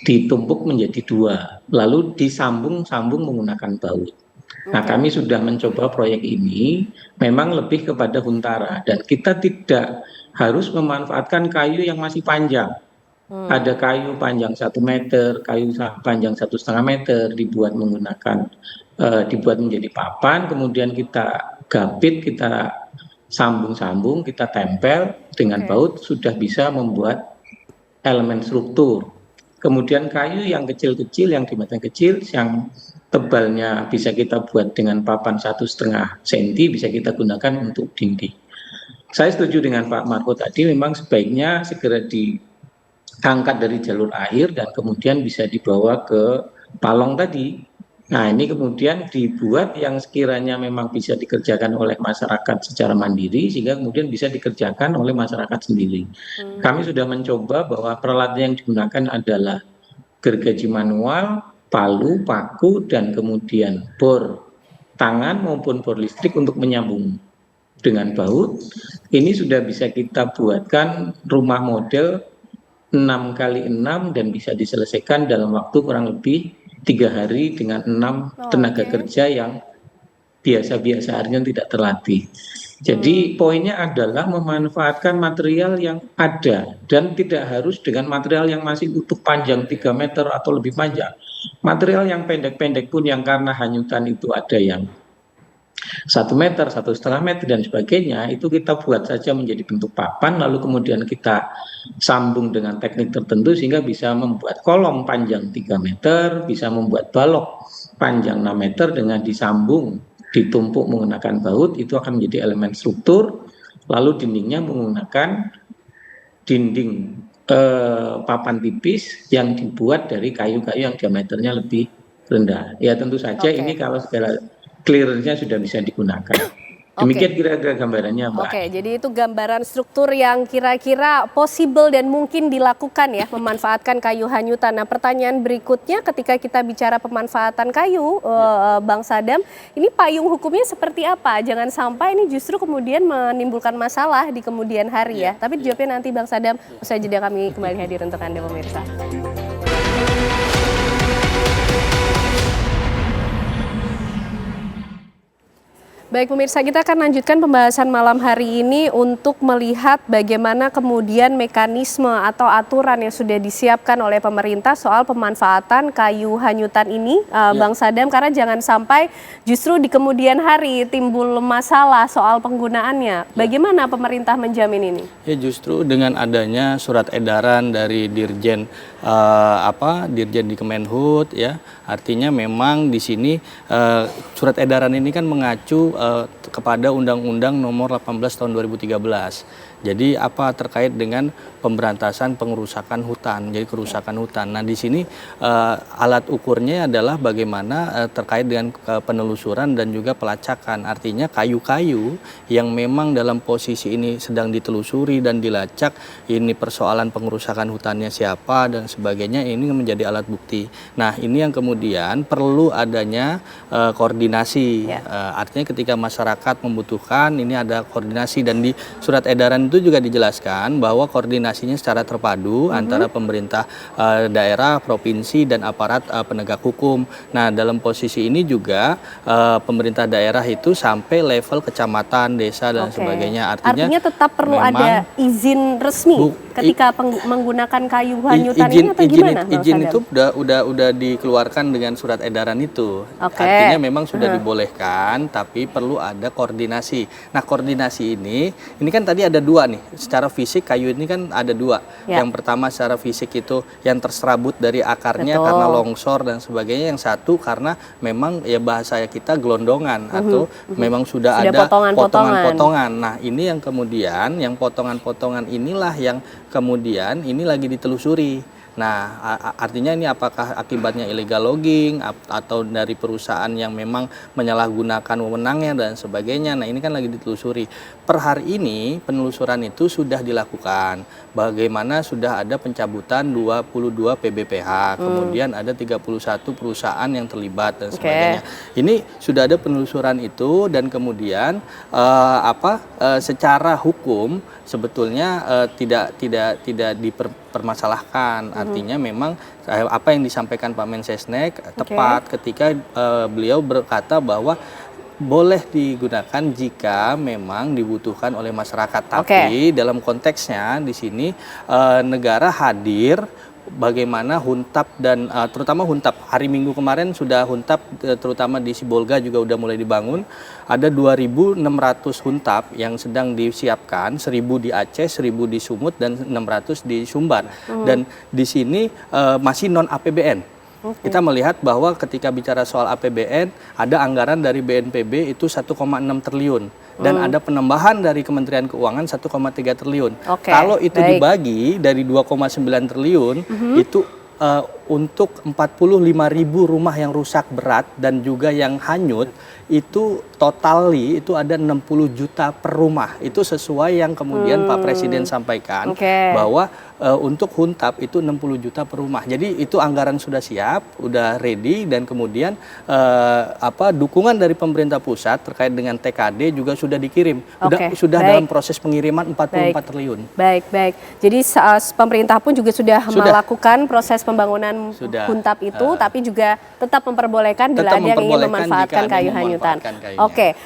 ditumpuk menjadi 2, lalu disambung-sambung menggunakan baut. Nah, kami sudah mencoba proyek ini memang lebih kepada huntara, dan kita tidak harus memanfaatkan kayu yang masih panjang. Ada kayu panjang 1 meter, kayu panjang 1,5 meter dibuat menjadi papan, kemudian kita gapit, kita sambung-sambung, kita tempel dengan baut, sudah bisa membuat elemen struktur. Kemudian kayu yang kecil-kecil, yang diameter kecil, yang tebalnya bisa kita buat dengan papan 1,5 cm, bisa kita gunakan untuk dinding. Saya setuju dengan Pak Marco tadi, memang sebaiknya segera diangkat dari jalur air dan kemudian bisa dibawa ke palong tadi. Nah, ini kemudian dibuat yang sekiranya memang bisa dikerjakan oleh masyarakat secara mandiri, sehingga kemudian bisa dikerjakan oleh masyarakat sendiri. Kami sudah mencoba bahwa peralatan yang digunakan adalah gergaji manual, palu, paku, dan kemudian bor tangan maupun bor listrik untuk menyambung dengan baut. Ini sudah bisa kita buatkan rumah model 6x6 dan bisa diselesaikan dalam waktu kurang lebih 3 hari dengan 6 tenaga kerja yang biasa-biasa harinya tidak terlatih. Jadi poinnya adalah memanfaatkan material yang ada dan tidak harus dengan material yang masih utuh panjang 3 meter atau lebih panjang. Material yang pendek-pendek pun yang karena hanyutan itu ada yang 1 meter, 1,5 meter dan sebagainya, itu kita buat saja menjadi bentuk papan, lalu kemudian kita sambung dengan teknik tertentu sehingga bisa membuat kolom panjang 3 meter, bisa membuat balok panjang 6 meter dengan disambung, ditumpuk menggunakan baut, itu akan menjadi elemen struktur. Lalu dindingnya menggunakan dinding papan tipis yang dibuat dari kayu-kayu yang diameternya lebih rendah. Ya tentu saja ini kalau segala clearance-nya sudah bisa digunakan. Demikian kira-kira gambarannya, Mbak. Oke, jadi itu gambaran struktur yang kira-kira possible dan mungkin dilakukan ya, memanfaatkan kayu hanyutan. Nah, pertanyaan berikutnya ketika kita bicara pemanfaatan kayu, Bang Sadam, ini payung hukumnya seperti apa? Jangan sampai ini justru kemudian menimbulkan masalah di kemudian hari ya. Tapi jawabnya nanti Bang Sadam, usai jeda kami kembali hadir untuk Anda pemirsa. Baik pemirsa, kita akan lanjutkan pembahasan malam hari ini untuk melihat bagaimana kemudian mekanisme atau aturan yang sudah disiapkan oleh pemerintah soal pemanfaatan kayu hanyutan ini, Bang Sadam, karena jangan sampai justru di kemudian hari timbul masalah soal penggunaannya. Bagaimana pemerintah menjamin ini? Ya, justru dengan adanya surat edaran dari Dirjen Dirjen di Kemenhub ya, artinya memang di sini surat edaran ini kan mengacu kepada Undang-Undang Nomor 18 Tahun 2013. Jadi apa terkait dengan pemberantasan pengerusakan hutan, jadi kerusakan hutan. Nah di sini alat ukurnya adalah bagaimana terkait dengan penelusuran dan juga pelacakan. Artinya kayu-kayu yang memang dalam posisi ini sedang ditelusuri dan dilacak, ini persoalan pengerusakan hutannya siapa dan sebagainya, ini menjadi alat bukti. Nah ini yang kemudian perlu adanya koordinasi. Artinya ketika masyarakat membutuhkan, ini ada koordinasi, dan di surat edaran itu juga dijelaskan bahwa koordinasinya secara terpadu antara pemerintah daerah, provinsi, dan aparat penegak hukum. Nah dalam posisi ini juga pemerintah daerah itu sampai level kecamatan, desa, dan sebagainya. Artinya tetap perlu ada izin resmi ketika menggunakan kayu hanyutan ini atau gimana? Izin itu udah dikeluarkan dengan surat edaran itu. Artinya memang sudah dibolehkan, tapi perlu ada koordinasi. Nah koordinasi ini kan tadi ada dua nih, secara fisik kayu ini kan ada dua. Yang pertama secara fisik itu yang terserabut dari akarnya karena longsor dan sebagainya. Yang satu karena memang ya bahasa kita gelondongan atau memang sudah ada potongan-potongan. Nah ini yang kemudian, yang potongan-potongan inilah yang kemudian ini lagi ditelusuri. Nah, artinya ini apakah akibatnya illegal logging atau dari perusahaan yang memang menyalahgunakan wewenangnya dan sebagainya. Nah, ini kan lagi ditelusuri. Per hari ini penelusuran itu sudah dilakukan. Bagaimana sudah ada pencabutan 22 PBPH, kemudian ada 31 perusahaan yang terlibat dan sebagainya. Ini sudah ada penelusuran itu, dan kemudian secara hukum sebetulnya tidak dipermasalahkan. Artinya memang apa yang disampaikan Pak Mensesnek tepat ketika beliau berkata bahwa boleh digunakan jika memang dibutuhkan oleh masyarakat. Tapi dalam konteksnya di sini negara hadir, bagaimana huntap dan terutama huntap hari Minggu kemarin sudah huntap, terutama di Sibolga juga udah mulai dibangun. Ada 2.600 huntap yang sedang disiapkan, 1.000 di Aceh, 1.000 di Sumut, dan 600 di Sumbar. Dan di sini masih non APBN. Kita melihat bahwa ketika bicara soal APBN, ada anggaran dari BNPB itu 1,6 triliun. Dan ada penambahan dari Kementerian Keuangan 1,3 triliun. Kalau itu dibagi dari 2,9 triliun, itu untuk 45.000 rumah yang rusak berat dan juga yang hanyut, itu totali itu ada 60 juta per rumah. Itu sesuai yang kemudian Pak Presiden sampaikan bahwa untuk huntap itu 60 juta per rumah. Jadi itu anggaran sudah siap, udah ready, dan kemudian dukungan dari pemerintah pusat terkait dengan TKD juga sudah dikirim. Sudah dalam proses pengiriman 44 triliun. Baik. Jadi pemerintah pun juga sudah melakukan proses pembangunan huntap itu, tapi juga tetap memperbolehkan bila ada yang ingin memanfaatkan kayu hanyutan.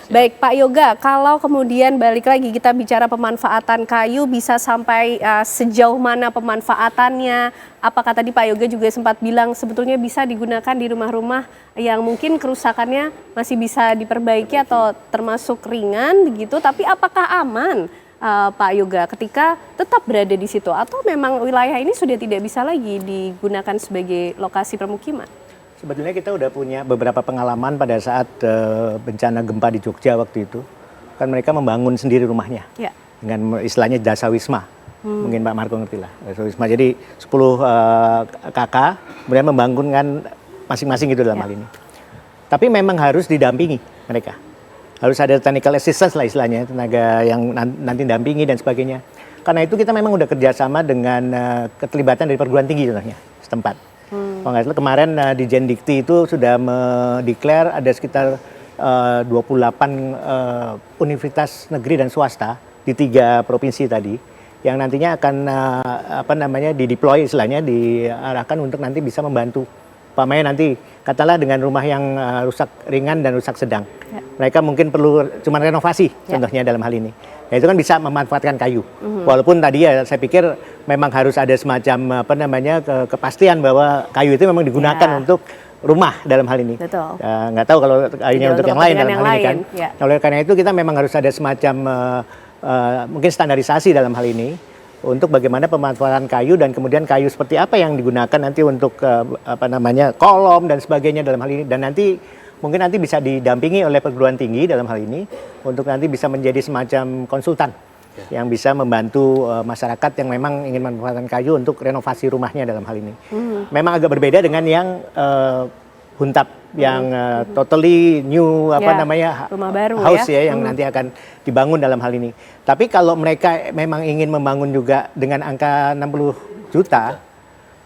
Baik Pak Yoga, kalau kemudian balik lagi kita bicara pemanfaatan kayu, bisa sampai sejauh mana pemanfaatannya? Apakah tadi Pak Yoga juga sempat bilang sebetulnya bisa digunakan di rumah-rumah yang mungkin kerusakannya masih bisa diperbaiki atau termasuk ringan begitu, tapi apakah aman Pak Yoga ketika tetap berada di situ, atau memang wilayah ini sudah tidak bisa lagi digunakan sebagai lokasi permukiman? Sebetulnya kita udah punya beberapa pengalaman pada saat bencana gempa di Jogja waktu itu. Kan mereka membangun sendiri rumahnya dengan istilahnya jasa wisma. Mungkin Pak Marco ngerti lah, jasa wisma. Jadi 10 kakak kemudian membangunkan masing-masing gitu dalam hal ini. Tapi memang harus didampingi mereka. harus ada technical assistance lah istilahnya, tenaga yang nanti dampingi dan sebagainya. Karena itu kita memang udah kerjasama dengan keterlibatan dari perguruan tinggi contohnya setempat. Kalau nggak salah kemarin di Jendikti itu sudah mendeklar ada sekitar 28 universitas negeri dan swasta di 3 provinsi tadi yang nantinya akan dideploy istilahnya, diarahkan untuk nanti bisa membantu. Umpamanya nanti katalah dengan rumah yang rusak ringan dan rusak sedang, mereka mungkin perlu cuma renovasi contohnya dalam hal ini. Ya itu kan bisa memanfaatkan kayu. Walaupun tadi ya saya pikir memang harus ada semacam kepastian bahwa kayu itu memang digunakan untuk rumah dalam hal ini. Betul. Nggak tahu kalau kayunya untuk yang lain dalam hal ini kan. Ya. Oleh karena itu kita memang harus ada semacam mungkin standarisasi dalam hal ini untuk bagaimana pemanfaatan kayu dan kemudian kayu seperti apa yang digunakan nanti untuk kolom dan sebagainya dalam hal ini, dan nanti mungkin nanti bisa didampingi oleh perguruan tinggi dalam hal ini untuk nanti bisa menjadi semacam konsultan yang bisa membantu masyarakat yang memang ingin memanfaatkan kayu untuk renovasi rumahnya dalam hal ini. Memang agak berbeda dengan yang huntap yang totally new rumah baru house yang nanti akan dibangun dalam hal ini. Tapi kalau mereka memang ingin membangun juga dengan angka 60 juta,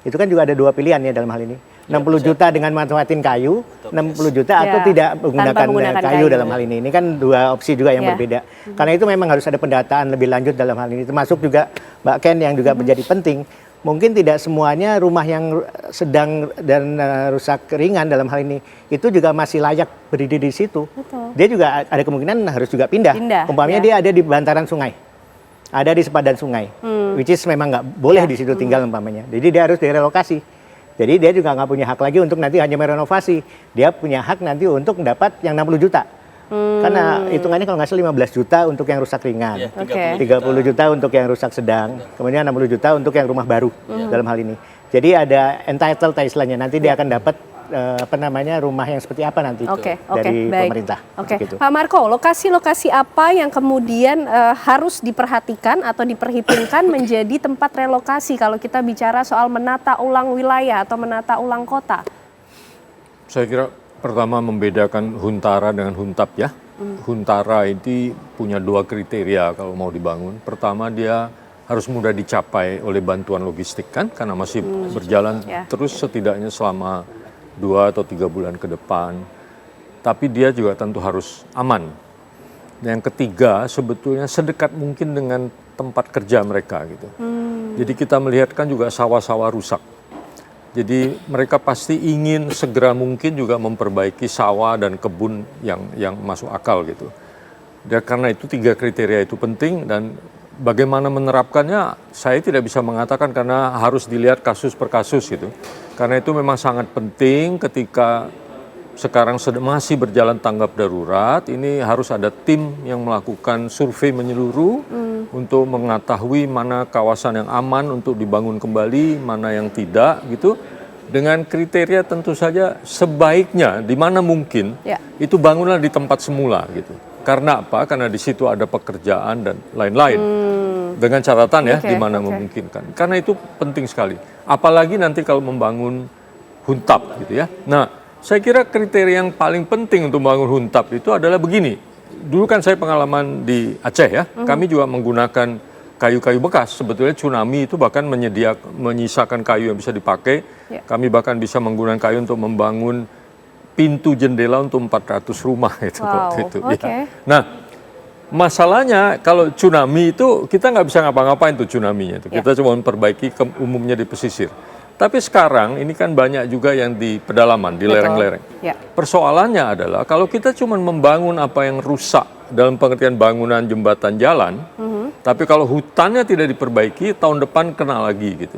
itu kan juga ada 2 pilihan ya dalam hal ini. 60 juta dengan manfaatin kayu, 60 juta atau tidak menggunakan kayu dalam hal ini. Ini kan 2 opsi juga yang berbeda. Karena itu memang harus ada pendataan lebih lanjut dalam hal ini. Termasuk juga Mbak Ken yang juga menjadi penting. Mungkin tidak semuanya rumah yang sedang dan rusak ringan dalam hal ini itu juga masih layak berdiri di situ. Betul. Dia juga ada kemungkinan harus juga pindah. Umpamanya dia ada di bantaran sungai, ada di sepadan sungai, which is memang nggak boleh di situ tinggal umpamanya. Jadi dia harus direlokasi. Jadi dia juga nggak punya hak lagi untuk nanti hanya merenovasi. Dia punya hak nanti untuk mendapat yang 60 juta. Karena hitungannya kalau nggak salah 15 juta untuk yang rusak ringan, 30 juta untuk yang rusak sedang, kemudian 60 juta untuk yang rumah baru dalam hal ini. Jadi ada entitled istilahnya, nanti dia akan dapat rumah yang seperti apa nanti dari pemerintah. Gitu. Pak Marco, lokasi-lokasi apa yang kemudian harus diperhatikan atau diperhitungkan menjadi tempat relokasi kalau kita bicara soal menata ulang wilayah atau menata ulang kota? Saya kira pertama membedakan huntara dengan huntap ya. Huntara ini punya 2 kriteria kalau mau dibangun. Pertama dia harus mudah dicapai oleh bantuan logistik kan, karena masih berjalan terus setidaknya selama 2 atau 3 bulan ke depan. Tapi dia juga tentu harus aman. Yang ketiga sebetulnya sedekat mungkin dengan tempat kerja mereka gitu. Jadi kita melihat kan juga sawah-sawah rusak. Jadi mereka pasti ingin segera mungkin juga memperbaiki sawah dan kebun yang masuk akal gitu. Dan karena itu 3 kriteria itu penting, dan bagaimana menerapkannya saya tidak bisa mengatakan karena harus dilihat kasus per kasus gitu. Karena itu memang sangat penting ketika sekarang masih berjalan tanggap darurat, ini harus ada tim yang melakukan survei menyeluruh untuk mengetahui mana kawasan yang aman untuk dibangun kembali, mana yang tidak gitu. Dengan kriteria tentu saja sebaiknya di mana mungkin itu bangunlah di tempat semula gitu. Karena apa? Karena di situ ada pekerjaan dan lain-lain. Dengan catatan di mana memungkinkan. Karena itu penting sekali. Apalagi nanti kalau membangun huntap gitu ya. Nah, saya kira kriteria yang paling penting untuk membangun huntap itu adalah begini. Dulu kan saya pengalaman di Aceh ya. Kami juga menggunakan kayu-kayu bekas. Sebetulnya tsunami itu bahkan menyisakan kayu yang bisa dipakai. Kami bahkan bisa menggunakan kayu untuk membangun pintu jendela untuk 400 rumah itu waktu itu. Ya. Nah, masalahnya kalau tsunami itu kita nggak bisa ngapa-ngapain tuh tsunami-nya itu. Kita cuma memperbaiki umumnya di pesisir. Tapi sekarang ini kan banyak juga yang di pedalaman, di lereng-lereng. Persoalannya adalah kalau kita cuma membangun apa yang rusak dalam pengertian bangunan jembatan jalan, tapi kalau hutannya tidak diperbaiki, tahun depan kena lagi gitu.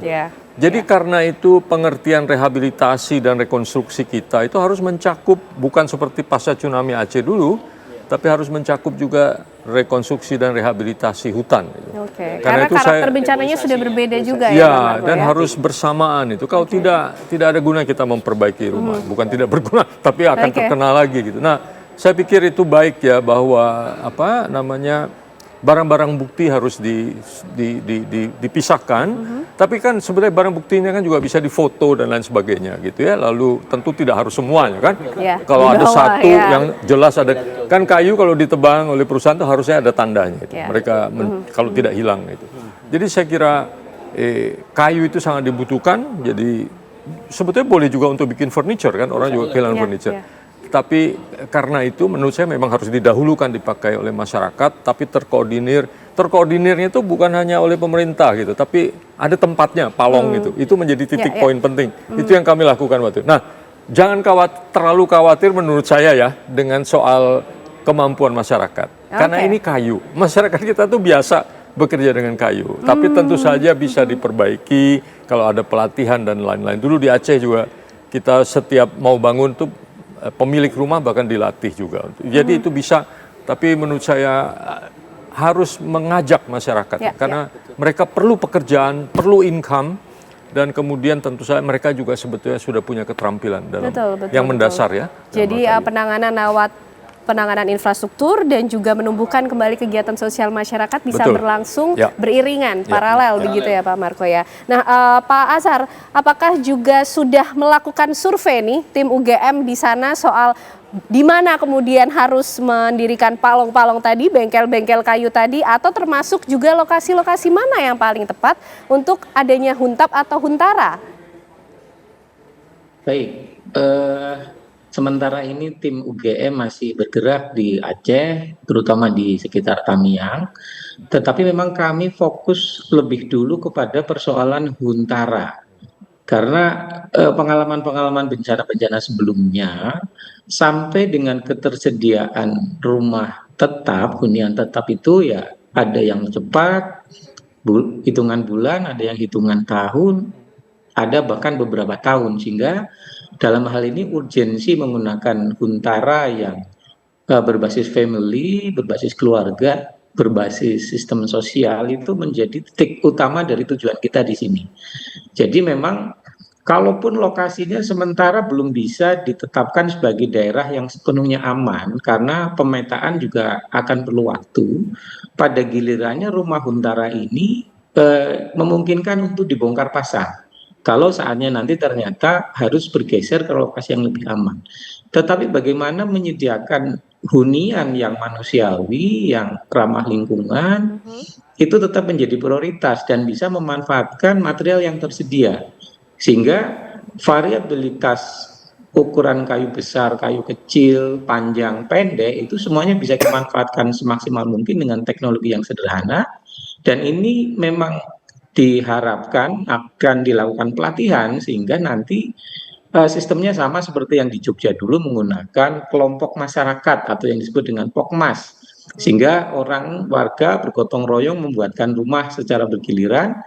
Jadi karena itu pengertian rehabilitasi dan rekonstruksi kita itu harus mencakup bukan seperti pasca tsunami Aceh dulu, tapi harus mencakup juga rekonstruksi dan rehabilitasi hutan. Karena itu karakter bencananya sudah berbeda juga ya. Dan harus bersamaan itu. Kalau tidak ada guna kita memperbaiki rumah, bukan tidak berguna, tapi akan terkena lagi gitu. Nah, saya pikir itu baik ya bahwa barang-barang bukti harus dipisahkan, tapi kan sebenarnya barang buktinya kan juga bisa difoto dan lain sebagainya gitu ya. Lalu tentu tidak harus semuanya kan. Ya, kalau ada dibawa, satu ya. yang jelas ada, kan kayu kalau ditebang oleh perusahaan itu harusnya ada tandanya itu. Ya. Mereka kalau tidak hilang itu. Jadi saya kira kayu itu sangat dibutuhkan. Jadi sebetulnya boleh juga untuk bikin furniture kan, orang juga kehilangan furniture. Tapi karena itu menurut saya memang harus didahulukan dipakai oleh masyarakat, tapi terkoordinirnya itu bukan hanya oleh pemerintah gitu, tapi ada tempatnya, palong gitu. Itu menjadi titik poin penting. Itu yang kami lakukan waktu itu. Nah, jangan terlalu khawatir menurut saya ya dengan soal kemampuan masyarakat. Karena ini kayu. Masyarakat kita tuh biasa bekerja dengan kayu, tapi tentu saja bisa diperbaiki kalau ada pelatihan dan lain-lain. Dulu di Aceh juga kita setiap mau bangun tuh pemilik rumah bahkan dilatih juga. Jadi itu bisa, tapi menurut saya harus mengajak masyarakat karena mereka perlu pekerjaan, perlu income, dan kemudian tentu saja mereka juga sebetulnya sudah punya keterampilan dalam yang mendasar ya. Jadi penanganan infrastruktur dan juga menumbuhkan kembali kegiatan sosial masyarakat bisa berlangsung beriringan, paralel begitu ya Pak Marco ya. Nah Pak Azhar, apakah juga sudah melakukan survei nih tim UGM di sana soal di mana kemudian harus mendirikan palong-palong tadi, bengkel-bengkel kayu tadi, atau termasuk juga lokasi-lokasi mana yang paling tepat untuk adanya huntap atau huntara? Baik, sementara ini tim UGM masih bergerak di Aceh, terutama di sekitar Tamiang. Tetapi memang kami fokus lebih dulu kepada persoalan huntara. Karena pengalaman-pengalaman bencana-bencana sebelumnya, sampai dengan ketersediaan rumah tetap, hunian tetap itu ya ada yang cepat, hitungan bulan, ada yang hitungan tahun, ada bahkan beberapa tahun. Sehingga dalam hal ini urgensi menggunakan huntara yang berbasis family, berbasis keluarga, berbasis sistem sosial itu menjadi titik utama dari tujuan kita di sini. Jadi memang kalaupun lokasinya sementara belum bisa ditetapkan sebagai daerah yang sepenuhnya aman karena pemetaan juga akan perlu waktu, pada gilirannya rumah huntara ini memungkinkan untuk dibongkar pasang. Kalau saatnya nanti ternyata harus bergeser ke lokasi yang lebih aman. Tetapi bagaimana menyediakan hunian yang manusiawi, yang ramah lingkungan, itu tetap menjadi prioritas dan bisa memanfaatkan material yang tersedia. Sehingga variabilitas ukuran kayu besar, kayu kecil, panjang, pendek, itu semuanya bisa dimanfaatkan semaksimal mungkin dengan teknologi yang sederhana. Dan ini memang diharapkan akan dilakukan pelatihan sehingga nanti sistemnya sama seperti yang di Jogja dulu menggunakan kelompok masyarakat atau yang disebut dengan Pokmas, sehingga warga bergotong royong membuatkan rumah secara bergiliran,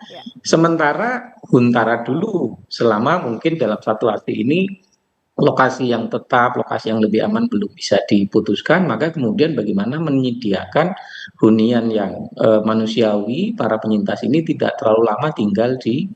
sementara huntara dulu selama mungkin dalam satu arti ini lokasi yang tetap, lokasi yang lebih aman belum bisa diputuskan, maka kemudian bagaimana menyediakan hunian yang manusiawi, para penyintas ini tidak terlalu lama tinggal di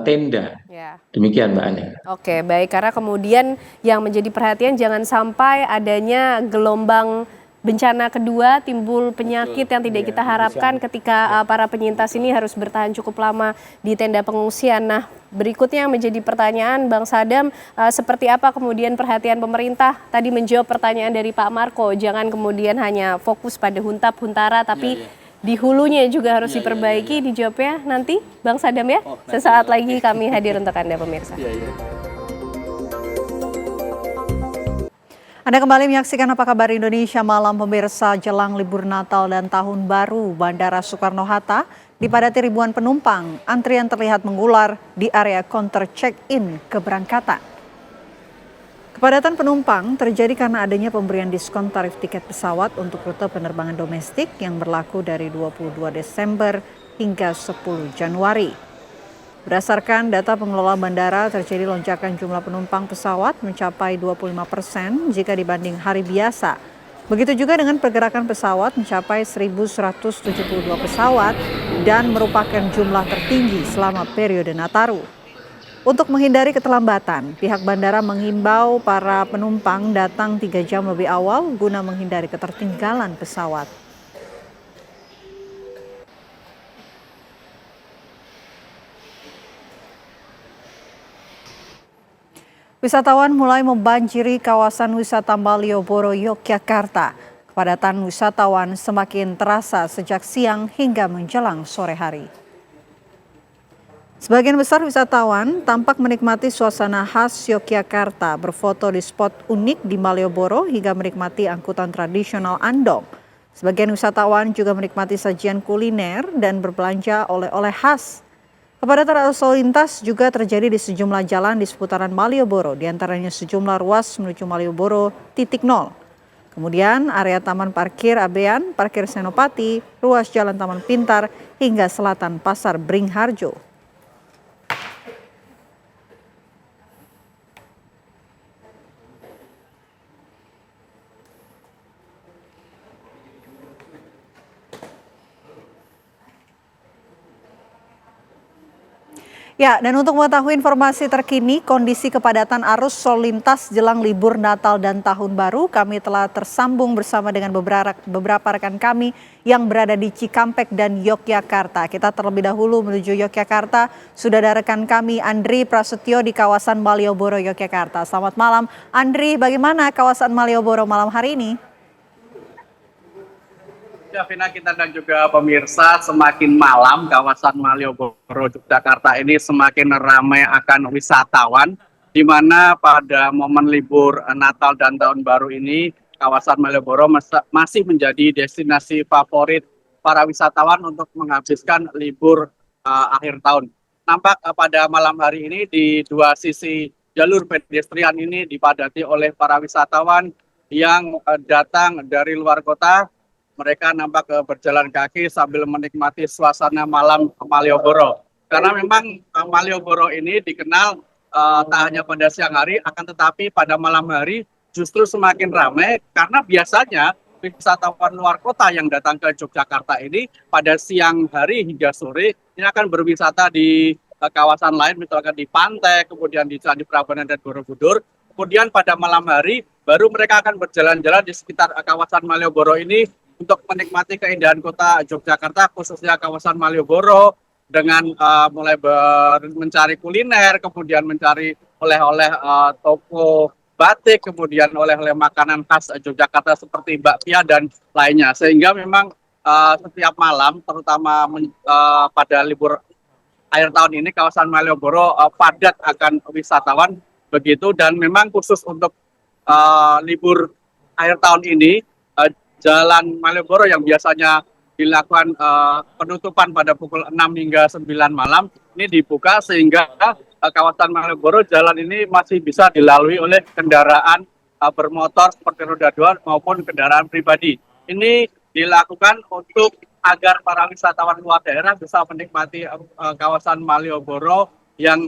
tenda. Demikian Mbak Ane. Oke, baik, karena kemudian yang menjadi perhatian jangan sampai adanya gelombang bencana kedua, timbul penyakit yang tidak kita harapkan ketika para penyintas ini harus bertahan cukup lama di tenda pengungsian. Nah, berikutnya menjadi pertanyaan Bang Sadam, seperti apa kemudian perhatian pemerintah tadi menjawab pertanyaan dari Pak Marco, jangan kemudian hanya fokus pada huntap, huntara, tapi di hulunya juga harus diperbaiki. Dijawabnya nanti Bang Sadam ya, sesaat lagi kami hadir untuk Anda pemirsa. Anda kembali menyaksikan Apa Kabar Indonesia Malam pemirsa. Jelang libur Natal dan Tahun Baru, Bandara Soekarno-Hatta dipadati ribuan penumpang. Antrian terlihat mengular di area counter check-in keberangkatan. Kepadatan penumpang terjadi karena adanya pemberian diskon tarif tiket pesawat untuk rute penerbangan domestik yang berlaku dari 22 Desember hingga 10 Januari. Berdasarkan data pengelola bandara, terjadi lonjakan jumlah penumpang pesawat mencapai 25% jika dibanding hari biasa. Begitu juga dengan pergerakan pesawat mencapai 1.172 pesawat dan merupakan jumlah tertinggi selama periode Nataru. Untuk menghindari keterlambatan, pihak bandara menghimbau para penumpang datang 3 jam lebih awal guna menghindari ketertinggalan pesawat. Wisatawan mulai membanjiri kawasan wisata Malioboro, Yogyakarta. Kepadatan wisatawan semakin terasa sejak siang hingga menjelang sore hari. Sebagian besar wisatawan tampak menikmati suasana khas Yogyakarta, berfoto di spot unik di Malioboro hingga menikmati angkutan tradisional andong. Sebagian wisatawan juga menikmati sajian kuliner dan berbelanja oleh-oleh khas. Kepadatan arus lalu lintas juga terjadi di sejumlah jalan di seputaran Malioboro, diantaranya sejumlah ruas menuju Malioboro titik nol. Kemudian area Taman Parkir Abean, Parkir Senopati, ruas Jalan Taman Pintar, hingga selatan Pasar Bringharjo. Ya, dan untuk mengetahui informasi terkini kondisi kepadatan arus lalu lintas jelang libur Natal dan Tahun Baru, kami telah tersambung bersama dengan beberapa rekan kami yang berada di Cikampek dan Yogyakarta. Kita terlebih dahulu menuju Yogyakarta, sudah ada rekan kami Andri Prasetyo di kawasan Malioboro, Yogyakarta. Selamat malam, Andri. Bagaimana kawasan Malioboro malam hari ini? Ya, Vina, kita dan juga pemirsa, semakin malam kawasan Malioboro, Yogyakarta ini semakin ramai akan wisatawan, di mana pada momen libur Natal dan Tahun Baru ini, kawasan Malioboro masih menjadi destinasi favorit para wisatawan untuk menghabiskan libur akhir tahun. Nampak pada malam hari ini di dua sisi jalur pedestrian ini dipadati oleh para wisatawan yang datang dari luar kota. Mereka nampak berjalan kaki sambil menikmati suasana malam Malioboro. Karena memang Malioboro ini dikenal tak hanya pada siang hari, akan tetapi pada malam hari justru semakin ramai karena biasanya wisatawan luar kota yang datang ke Yogyakarta ini pada siang hari hingga sore ini akan berwisata di kawasan lain, misalkan di pantai, kemudian di Candi Prambanan dan Borobudur. Kemudian pada malam hari baru mereka akan berjalan-jalan di sekitar kawasan Malioboro ini untuk menikmati keindahan kota Yogyakarta, khususnya kawasan Malioboro, dengan mulai mencari kuliner, kemudian mencari oleh-oleh toko batik, kemudian oleh-oleh makanan khas Yogyakarta seperti bakpia dan lainnya. Sehingga memang setiap malam, terutama pada libur akhir tahun ini, kawasan Malioboro padat akan wisatawan begitu. Dan memang khusus untuk libur akhir tahun ini, Jalan Malioboro yang biasanya dilakukan penutupan pada pukul 6 hingga 9 malam ini dibuka sehingga kawasan Malioboro jalan ini masih bisa dilalui oleh kendaraan bermotor seperti roda 2 maupun kendaraan pribadi. Ini dilakukan untuk agar para wisatawan luar daerah bisa menikmati kawasan Malioboro yang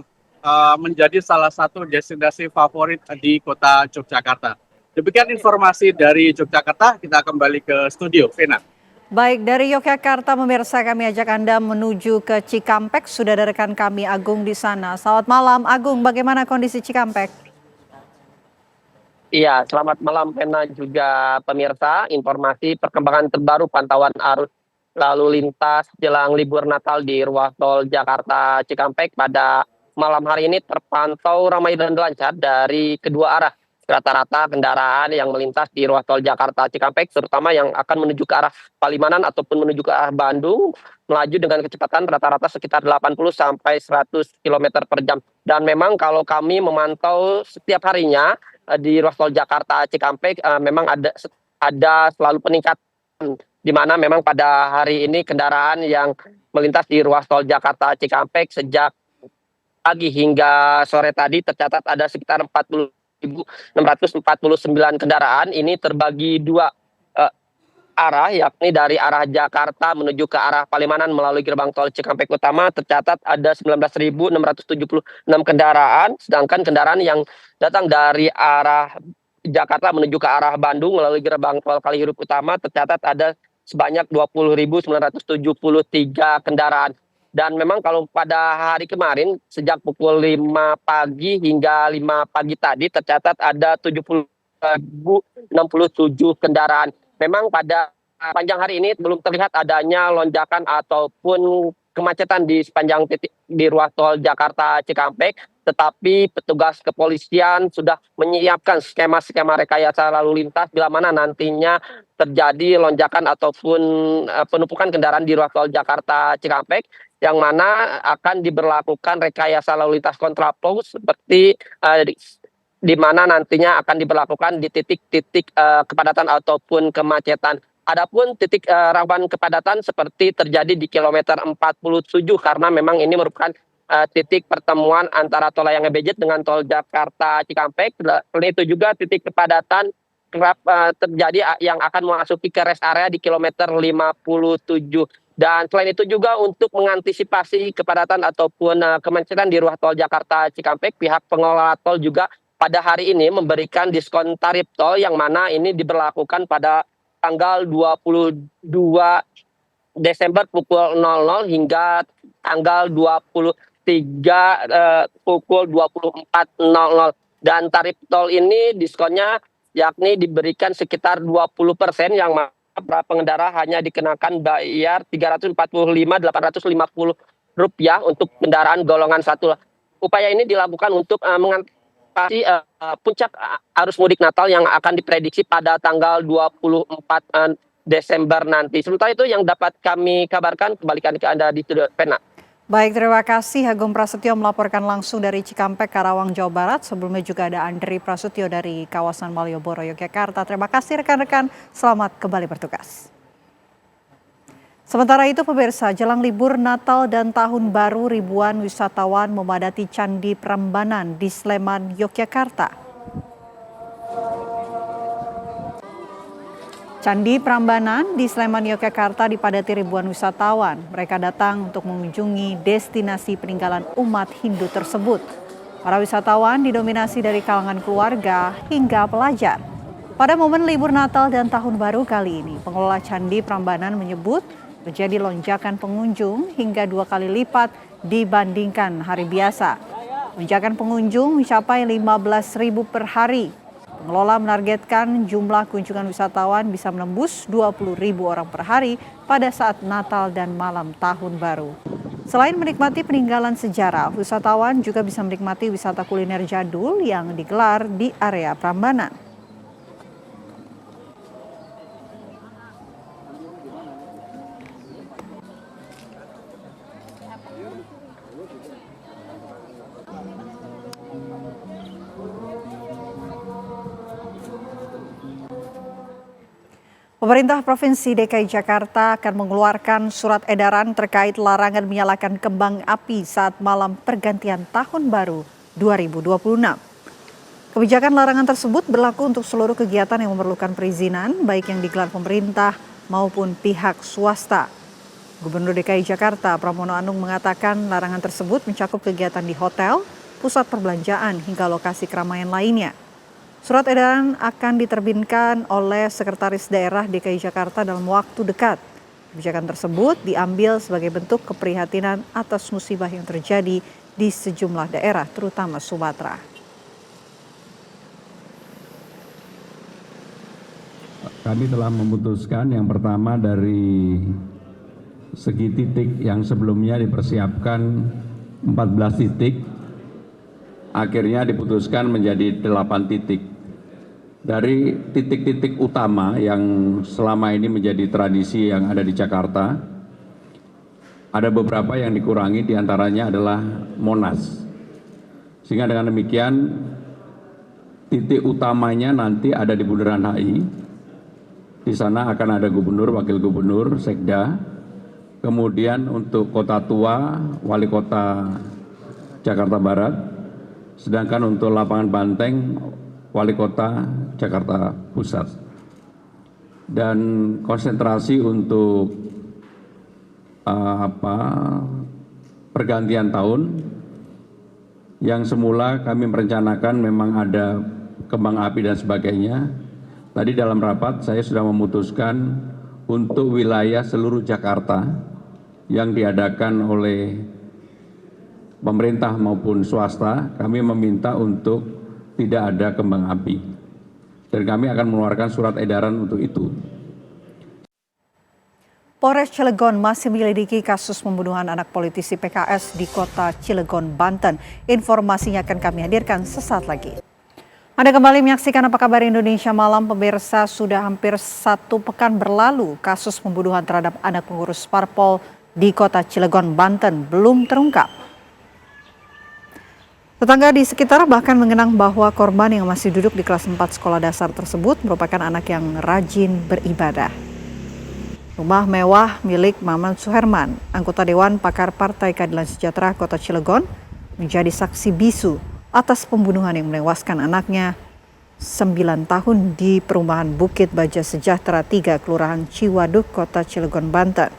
menjadi salah satu destinasi favorit di kota Yogyakarta. Demikian informasi dari Yogyakarta, kita kembali ke studio, Vina. Baik, dari Yogyakarta pemirsa kami ajak Anda menuju ke Cikampek, sudah ada rekan kami Agung di sana. Selamat malam Agung, bagaimana kondisi Cikampek? Iya, selamat malam Vina juga pemirsa, informasi perkembangan terbaru pantauan arus lalu lintas jelang libur Natal di ruas tol Jakarta Cikampek pada malam hari ini terpantau ramai dan lancar dari kedua arah. Rata-rata kendaraan yang melintas di ruas tol Jakarta Cikampek, terutama yang akan menuju ke arah Palimanan ataupun menuju ke arah Bandung, melaju dengan kecepatan rata-rata sekitar 80 sampai 100 km per jam. Dan memang kalau kami memantau setiap harinya di ruas tol Jakarta Cikampek, memang ada selalu peningkatan, di mana memang pada hari ini kendaraan yang melintas di ruas tol Jakarta Cikampek sejak pagi hingga sore tadi tercatat ada sekitar 649 kendaraan. Ini terbagi dua arah, yakni dari arah Jakarta menuju ke arah Palimanan melalui gerbang tol Cikampek Utama tercatat ada 19.676 kendaraan, sedangkan kendaraan yang datang dari arah Jakarta menuju ke arah Bandung melalui gerbang tol Kaliurip Utama tercatat ada sebanyak 20.973 kendaraan. Dan memang kalau pada hari kemarin sejak pukul 5 pagi hingga 5 pagi tadi tercatat ada 70.067 kendaraan. Memang pada panjang hari ini belum terlihat adanya lonjakan ataupun kemacetan di sepanjang titik di ruas tol Jakarta Cikampek, tetapi petugas kepolisian sudah menyiapkan skema-skema rekayasa lalu lintas bila mana nantinya terjadi lonjakan ataupun penumpukan kendaraan di ruas tol Jakarta Cikampek, yang mana akan diberlakukan rekayasa lalu lintas kontraflow seperti di mana nantinya akan diberlakukan di titik-titik kepadatan ataupun kemacetan. Adapun titik rawan kepadatan seperti terjadi di kilometer 47 karena memang ini merupakan titik pertemuan antara tol Layang Mbz dengan tol Jakarta Cikampek. Selain itu juga titik kepadatan kerap terjadi yang akan memasuki ke rest area di kilometer 57. Dan selain itu juga untuk mengantisipasi kepadatan ataupun kemacetan di ruas tol Jakarta Cikampek, pihak pengelola tol juga pada hari ini memberikan diskon tarif tol yang mana ini diberlakukan pada tanggal 22 Desember pukul 00 hingga tanggal 23 pukul 24.00. Dan tarif tol ini diskonnya yakni diberikan sekitar 20%, yang mana para pengendara hanya dikenakan bayar Rp345.850 untuk kendaraan golongan 1. Upaya ini dilakukan untuk mengantisipasi puncak arus mudik Natal yang akan diprediksi pada tanggal 24 Desember nanti. Sementara itu yang dapat kami kabarkan, kembalikan ke Anda di studio Pena. Baik, terima kasih Agung Prasetyo melaporkan langsung dari Cikampek, Karawang, Jawa Barat. Sebelumnya juga ada Andri Prasetyo dari kawasan Malioboro, Yogyakarta. Terima kasih rekan-rekan, selamat kembali bertugas. Sementara itu pemirsa, jelang libur Natal dan Tahun Baru, ribuan wisatawan memadati Candi Prambanan di Sleman, Yogyakarta. Candi Prambanan di Sleman, Yogyakarta dipadati ribuan wisatawan. Mereka datang untuk mengunjungi destinasi peninggalan umat Hindu tersebut. Para wisatawan didominasi dari kalangan keluarga hingga pelajar. Pada momen libur Natal dan Tahun Baru kali ini, pengelola Candi Prambanan menyebut terjadi lonjakan pengunjung hingga 2 kali lipat dibandingkan hari biasa. Lonjakan pengunjung mencapai 15.000 per hari. Pengelola menargetkan jumlah kunjungan wisatawan bisa menembus 20.000 orang per hari pada saat Natal dan malam Tahun Baru. Selain menikmati peninggalan sejarah, wisatawan juga bisa menikmati wisata kuliner jadul yang digelar di area Prambanan. Pemerintah Provinsi DKI Jakarta akan mengeluarkan surat edaran terkait larangan menyalakan kembang api saat malam pergantian Tahun Baru 2026. Kebijakan larangan tersebut berlaku untuk seluruh kegiatan yang memerlukan perizinan, baik yang digelar pemerintah maupun pihak swasta. Gubernur DKI Jakarta Pramono Anung mengatakan larangan tersebut mencakup kegiatan di hotel, pusat perbelanjaan hingga lokasi keramaian lainnya. Surat edaran akan diterbitkan oleh Sekretaris Daerah DKI Jakarta dalam waktu dekat. Kebijakan tersebut diambil sebagai bentuk keprihatinan atas musibah yang terjadi di sejumlah daerah, terutama Sumatera. Kami telah memutuskan yang pertama dari segi titik yang sebelumnya dipersiapkan 14 titik, akhirnya diputuskan menjadi 8 titik. Dari titik-titik utama yang selama ini menjadi tradisi yang ada di Jakarta, ada beberapa yang dikurangi, diantaranya adalah Monas. Sehingga dengan demikian titik utamanya nanti ada di Bundaran HI. Di sana akan ada gubernur, wakil gubernur, sekda. Kemudian untuk Kota Tua, wali kota Jakarta Barat. Sedangkan untuk lapangan Banteng, wali kota Jakarta Pusat. Dan konsentrasi untuk pergantian tahun yang semula kami merencanakan memang ada kembang api dan sebagainya. Tadi dalam rapat saya sudah memutuskan untuk wilayah seluruh Jakarta yang diadakan oleh pemerintah maupun swasta, kami meminta untuk tidak ada kembang api. Dan kami akan mengeluarkan surat edaran untuk itu. Polres Cilegon masih menyelidiki kasus pembunuhan anak politisi PKS di kota Cilegon, Banten. Informasinya akan kami hadirkan sesaat lagi. Anda kembali menyaksikan Apa Kabar Indonesia Malam. Pemirsa, sudah hampir 1 pekan berlalu kasus pembunuhan terhadap anak pengurus parpol di kota Cilegon, Banten belum terungkap. Tetangga di sekitar bahkan mengenang bahwa korban yang masih duduk di kelas 4 sekolah dasar tersebut merupakan anak yang rajin beribadah. Rumah mewah milik Maman Suherman, anggota Dewan Pakar Partai Keadilan Sejahtera Kota Cilegon, menjadi saksi bisu atas pembunuhan yang menewaskan anaknya 9 tahun di perumahan Bukit Baja Sejahtera 3, Kelurahan Ciwaduk, Kota Cilegon, Banten.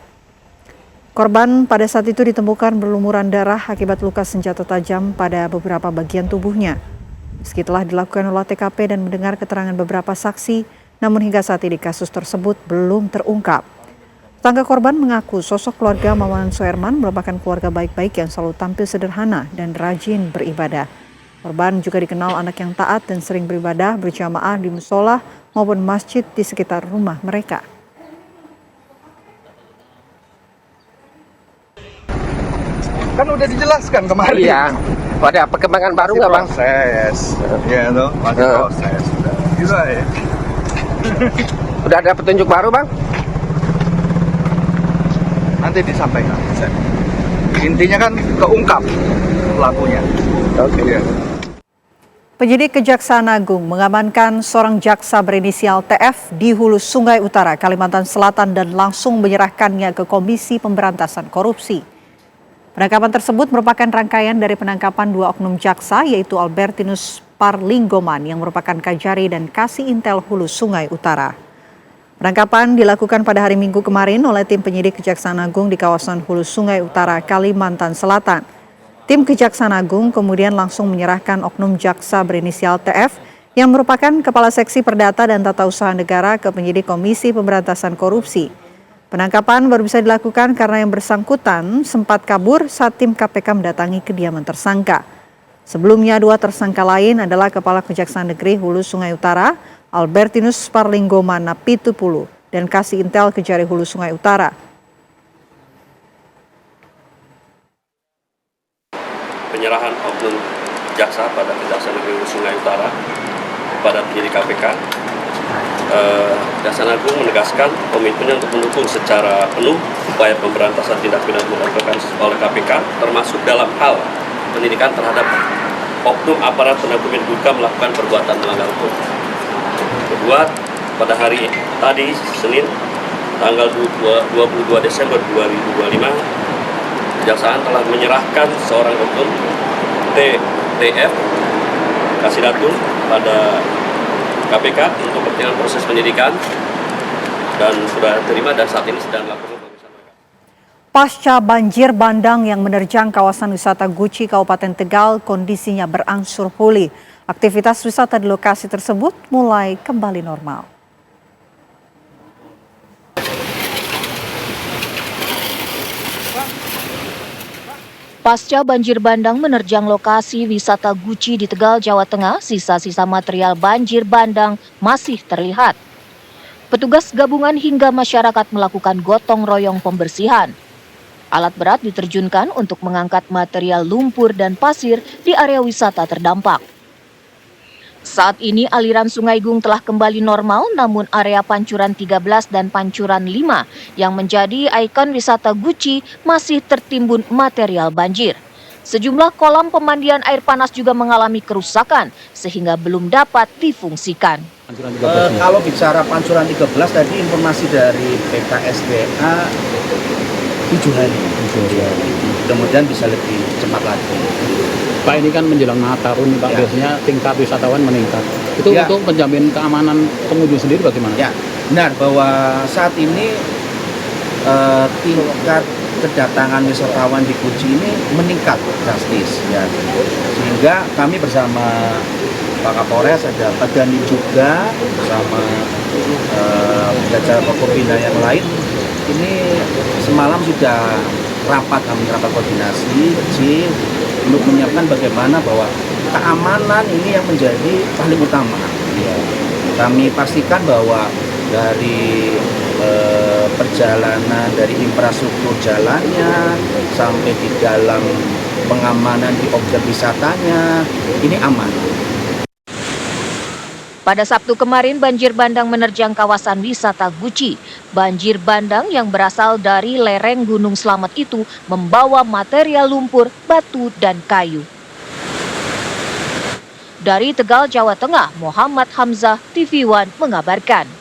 Korban pada saat itu ditemukan berlumuran darah akibat luka senjata tajam pada beberapa bagian tubuhnya. Meski telah dilakukan olah TKP dan mendengar keterangan beberapa saksi, namun hingga saat ini kasus tersebut belum terungkap. Tetangga korban mengaku sosok keluarga Maman Suherman merupakan keluarga baik-baik yang selalu tampil sederhana dan rajin beribadah. Korban juga dikenal anak yang taat dan sering beribadah berjamaah di musola maupun masjid di sekitar rumah mereka. Kan udah dijelaskan kemarin. Iya. Ada perkembangan baru nggak, Bang? Proses. Iya tuh, masih proses. Gitu aja. Udah ada petunjuk baru, Bang? Nanti disampaikan. Intinya kan keungkap pelakunya. Oke. Ya. Penyidik Kejaksaan Agung mengamankan seorang jaksa berinisial TF di Hulu Sungai Utara, Kalimantan Selatan dan langsung menyerahkannya ke Komisi Pemberantasan Korupsi. Penangkapan tersebut merupakan rangkaian dari penangkapan 2 oknum jaksa, yaitu Albertinus Parlinggoman yang merupakan Kajari dan Kasih Intel Hulu Sungai Utara. Penangkapan dilakukan pada hari Minggu kemarin oleh tim penyidik Kejaksaan Agung di kawasan Hulu Sungai Utara, Kalimantan Selatan. Tim Kejaksaan Agung kemudian langsung menyerahkan oknum jaksa berinisial TF yang merupakan Kepala Seksi Perdata dan Tata Usaha Negara ke penyidik Komisi Pemberantasan Korupsi. Penangkapan baru bisa dilakukan karena yang bersangkutan sempat kabur saat tim KPK mendatangi kediaman tersangka. Sebelumnya 2 tersangka lain adalah Kepala Kejaksaan Negeri Hulu Sungai Utara, Albertinus Parlinggoman Napitupulu, dan Kasih Intel Kejari Hulu Sungai Utara. Penyerahan oknum jaksa pada Kejaksaan Negeri Hulu Sungai Utara kepada penyidik KPK. Kejaksaan Agung menegaskan komitmennya untuk mendukung secara penuh upaya pemberantasan tindak pidana dilakukan oleh KPK, termasuk dalam hal penyidikan terhadap oknum aparat penegak hukum yang diduga melakukan perbuatan melanggar hukum. Kedua, pada hari tadi, Senin, tanggal 22 Desember 2025, Kejaksaan telah menyerahkan seorang oknum TF Kasih Datun pada KPK untuk kepentingan proses penyidikan dan sudah terima dan saat ini sedang melakukan pemeriksaan. Pasca banjir bandang yang menerjang kawasan wisata Guci, Kabupaten Tegal, kondisinya berangsur pulih. Aktivitas wisata di lokasi tersebut mulai kembali normal. Pasca banjir bandang menerjang lokasi wisata Guci di Tegal, Jawa Tengah, sisa-sisa material banjir bandang masih terlihat. Petugas gabungan hingga masyarakat melakukan gotong royong pembersihan. Alat berat diterjunkan untuk mengangkat material lumpur dan pasir di area wisata terdampak. Saat ini aliran Sungai Gung telah kembali normal, namun area Pancuran 13 dan Pancuran 5 yang menjadi ikon wisata Guci masih tertimbun material banjir. Sejumlah kolam pemandian air panas juga mengalami kerusakan sehingga belum dapat difungsikan. Kalau bicara Pancuran 13 tadi informasi dari PKSDA 7 hari. Kemudian bisa lebih cepat lagi. Pak, ini kan menjelang Nataru nih Pak, ya. Biasanya tingkat wisatawan meningkat. Itu ya. Untuk penjamin keamanan pengunjung sendiri bagaimana? Ya, benar bahwa saat ini tingkat kedatangan wisatawan di Guci ini meningkat drastis. Ya. Sehingga kami bersama Pak Kapolres, ada Pak Dani juga, bersama jajaran Forkopimda yang lain, ini semalam sudah rapat koordinasi kecil untuk menyiapkan bagaimana bahwa keamanan ini yang menjadi paling utama. Ya. Kami pastikan bahwa dari perjalanan dari infrastruktur jalannya sampai di dalam pengamanan di objek wisatanya ini aman. Pada Sabtu kemarin, banjir bandang menerjang kawasan wisata Guci. Banjir bandang yang berasal dari lereng Gunung Slamet itu membawa material lumpur, batu, dan kayu. Dari Tegal, Jawa Tengah, Muhammad Hamzah, TV One mengabarkan.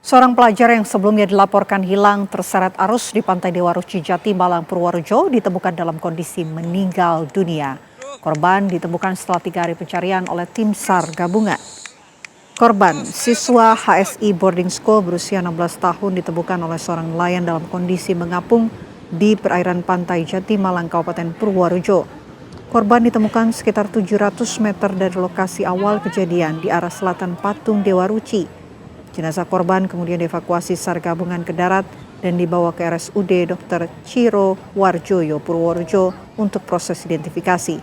Seorang pelajar yang sebelumnya dilaporkan hilang terseret arus di Pantai Dewa Ruci, Jatimalang, Purworejo ditemukan dalam kondisi meninggal dunia. Korban ditemukan setelah 3 hari pencarian oleh tim SAR gabungan. Korban, siswa HSI Boarding School berusia 16 tahun ditemukan oleh seorang nelayan dalam kondisi mengapung di perairan pantai Jatimalang, Kabupaten Purworejo. Korban ditemukan sekitar 700 meter dari lokasi awal kejadian di arah selatan Patung Dewa Ruci. Jenazah korban kemudian dievakuasi SAR gabungan ke darat dan dibawa ke RSUD Dr. Ciro Warjoyo, Purworejo untuk proses identifikasi.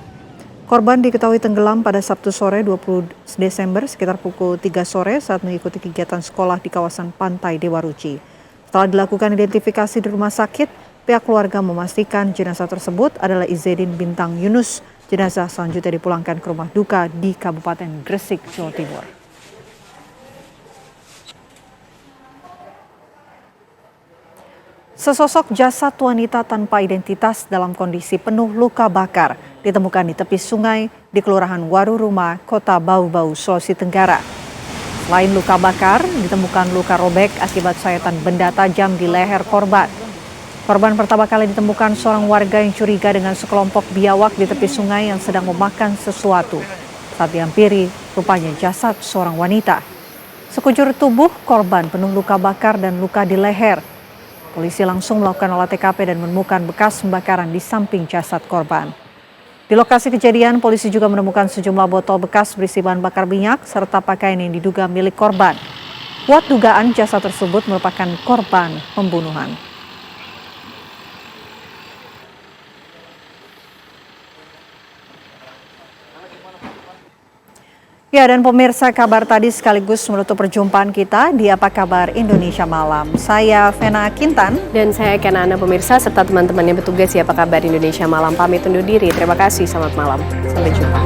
Korban diketahui tenggelam pada Sabtu sore 20 Desember sekitar pukul 3 sore saat mengikuti kegiatan sekolah di kawasan Pantai Dewa Ruci. Setelah dilakukan identifikasi di rumah sakit, pihak keluarga memastikan jenazah tersebut adalah Izedin Bintang Yunus. Jenazah selanjutnya dipulangkan ke rumah duka di Kabupaten Gresik, Jawa Timur. Sesosok jasad wanita tanpa identitas dalam kondisi penuh luka bakar ditemukan di tepi sungai di Kelurahan Waruruma, Kota Bau-Bau, Sulawesi Tenggara. Selain luka bakar, ditemukan luka robek akibat sayatan benda tajam di leher korban. Korban pertama kali ditemukan seorang warga yang curiga dengan sekelompok biawak di tepi sungai yang sedang memakan sesuatu. Saat dihampiri, rupanya jasad seorang wanita. Sekujur tubuh korban penuh luka bakar dan luka di leher. Polisi langsung melakukan olah TKP dan menemukan bekas pembakaran di samping jasad korban. Di lokasi kejadian, polisi juga menemukan sejumlah botol bekas berisi bahan bakar minyak serta pakaian yang diduga milik korban. Kuat dugaan jasad tersebut merupakan korban pembunuhan. Ya, dan pemirsa, kabar tadi sekaligus menutup perjumpaan kita di Apa Kabar Indonesia Malam. Saya Vena Kintan. Dan saya Kenana, pemirsa, serta teman-teman yang bertugas di Apa Kabar Indonesia Malam. Pamit undur diri. Terima kasih, selamat malam. Sampai jumpa.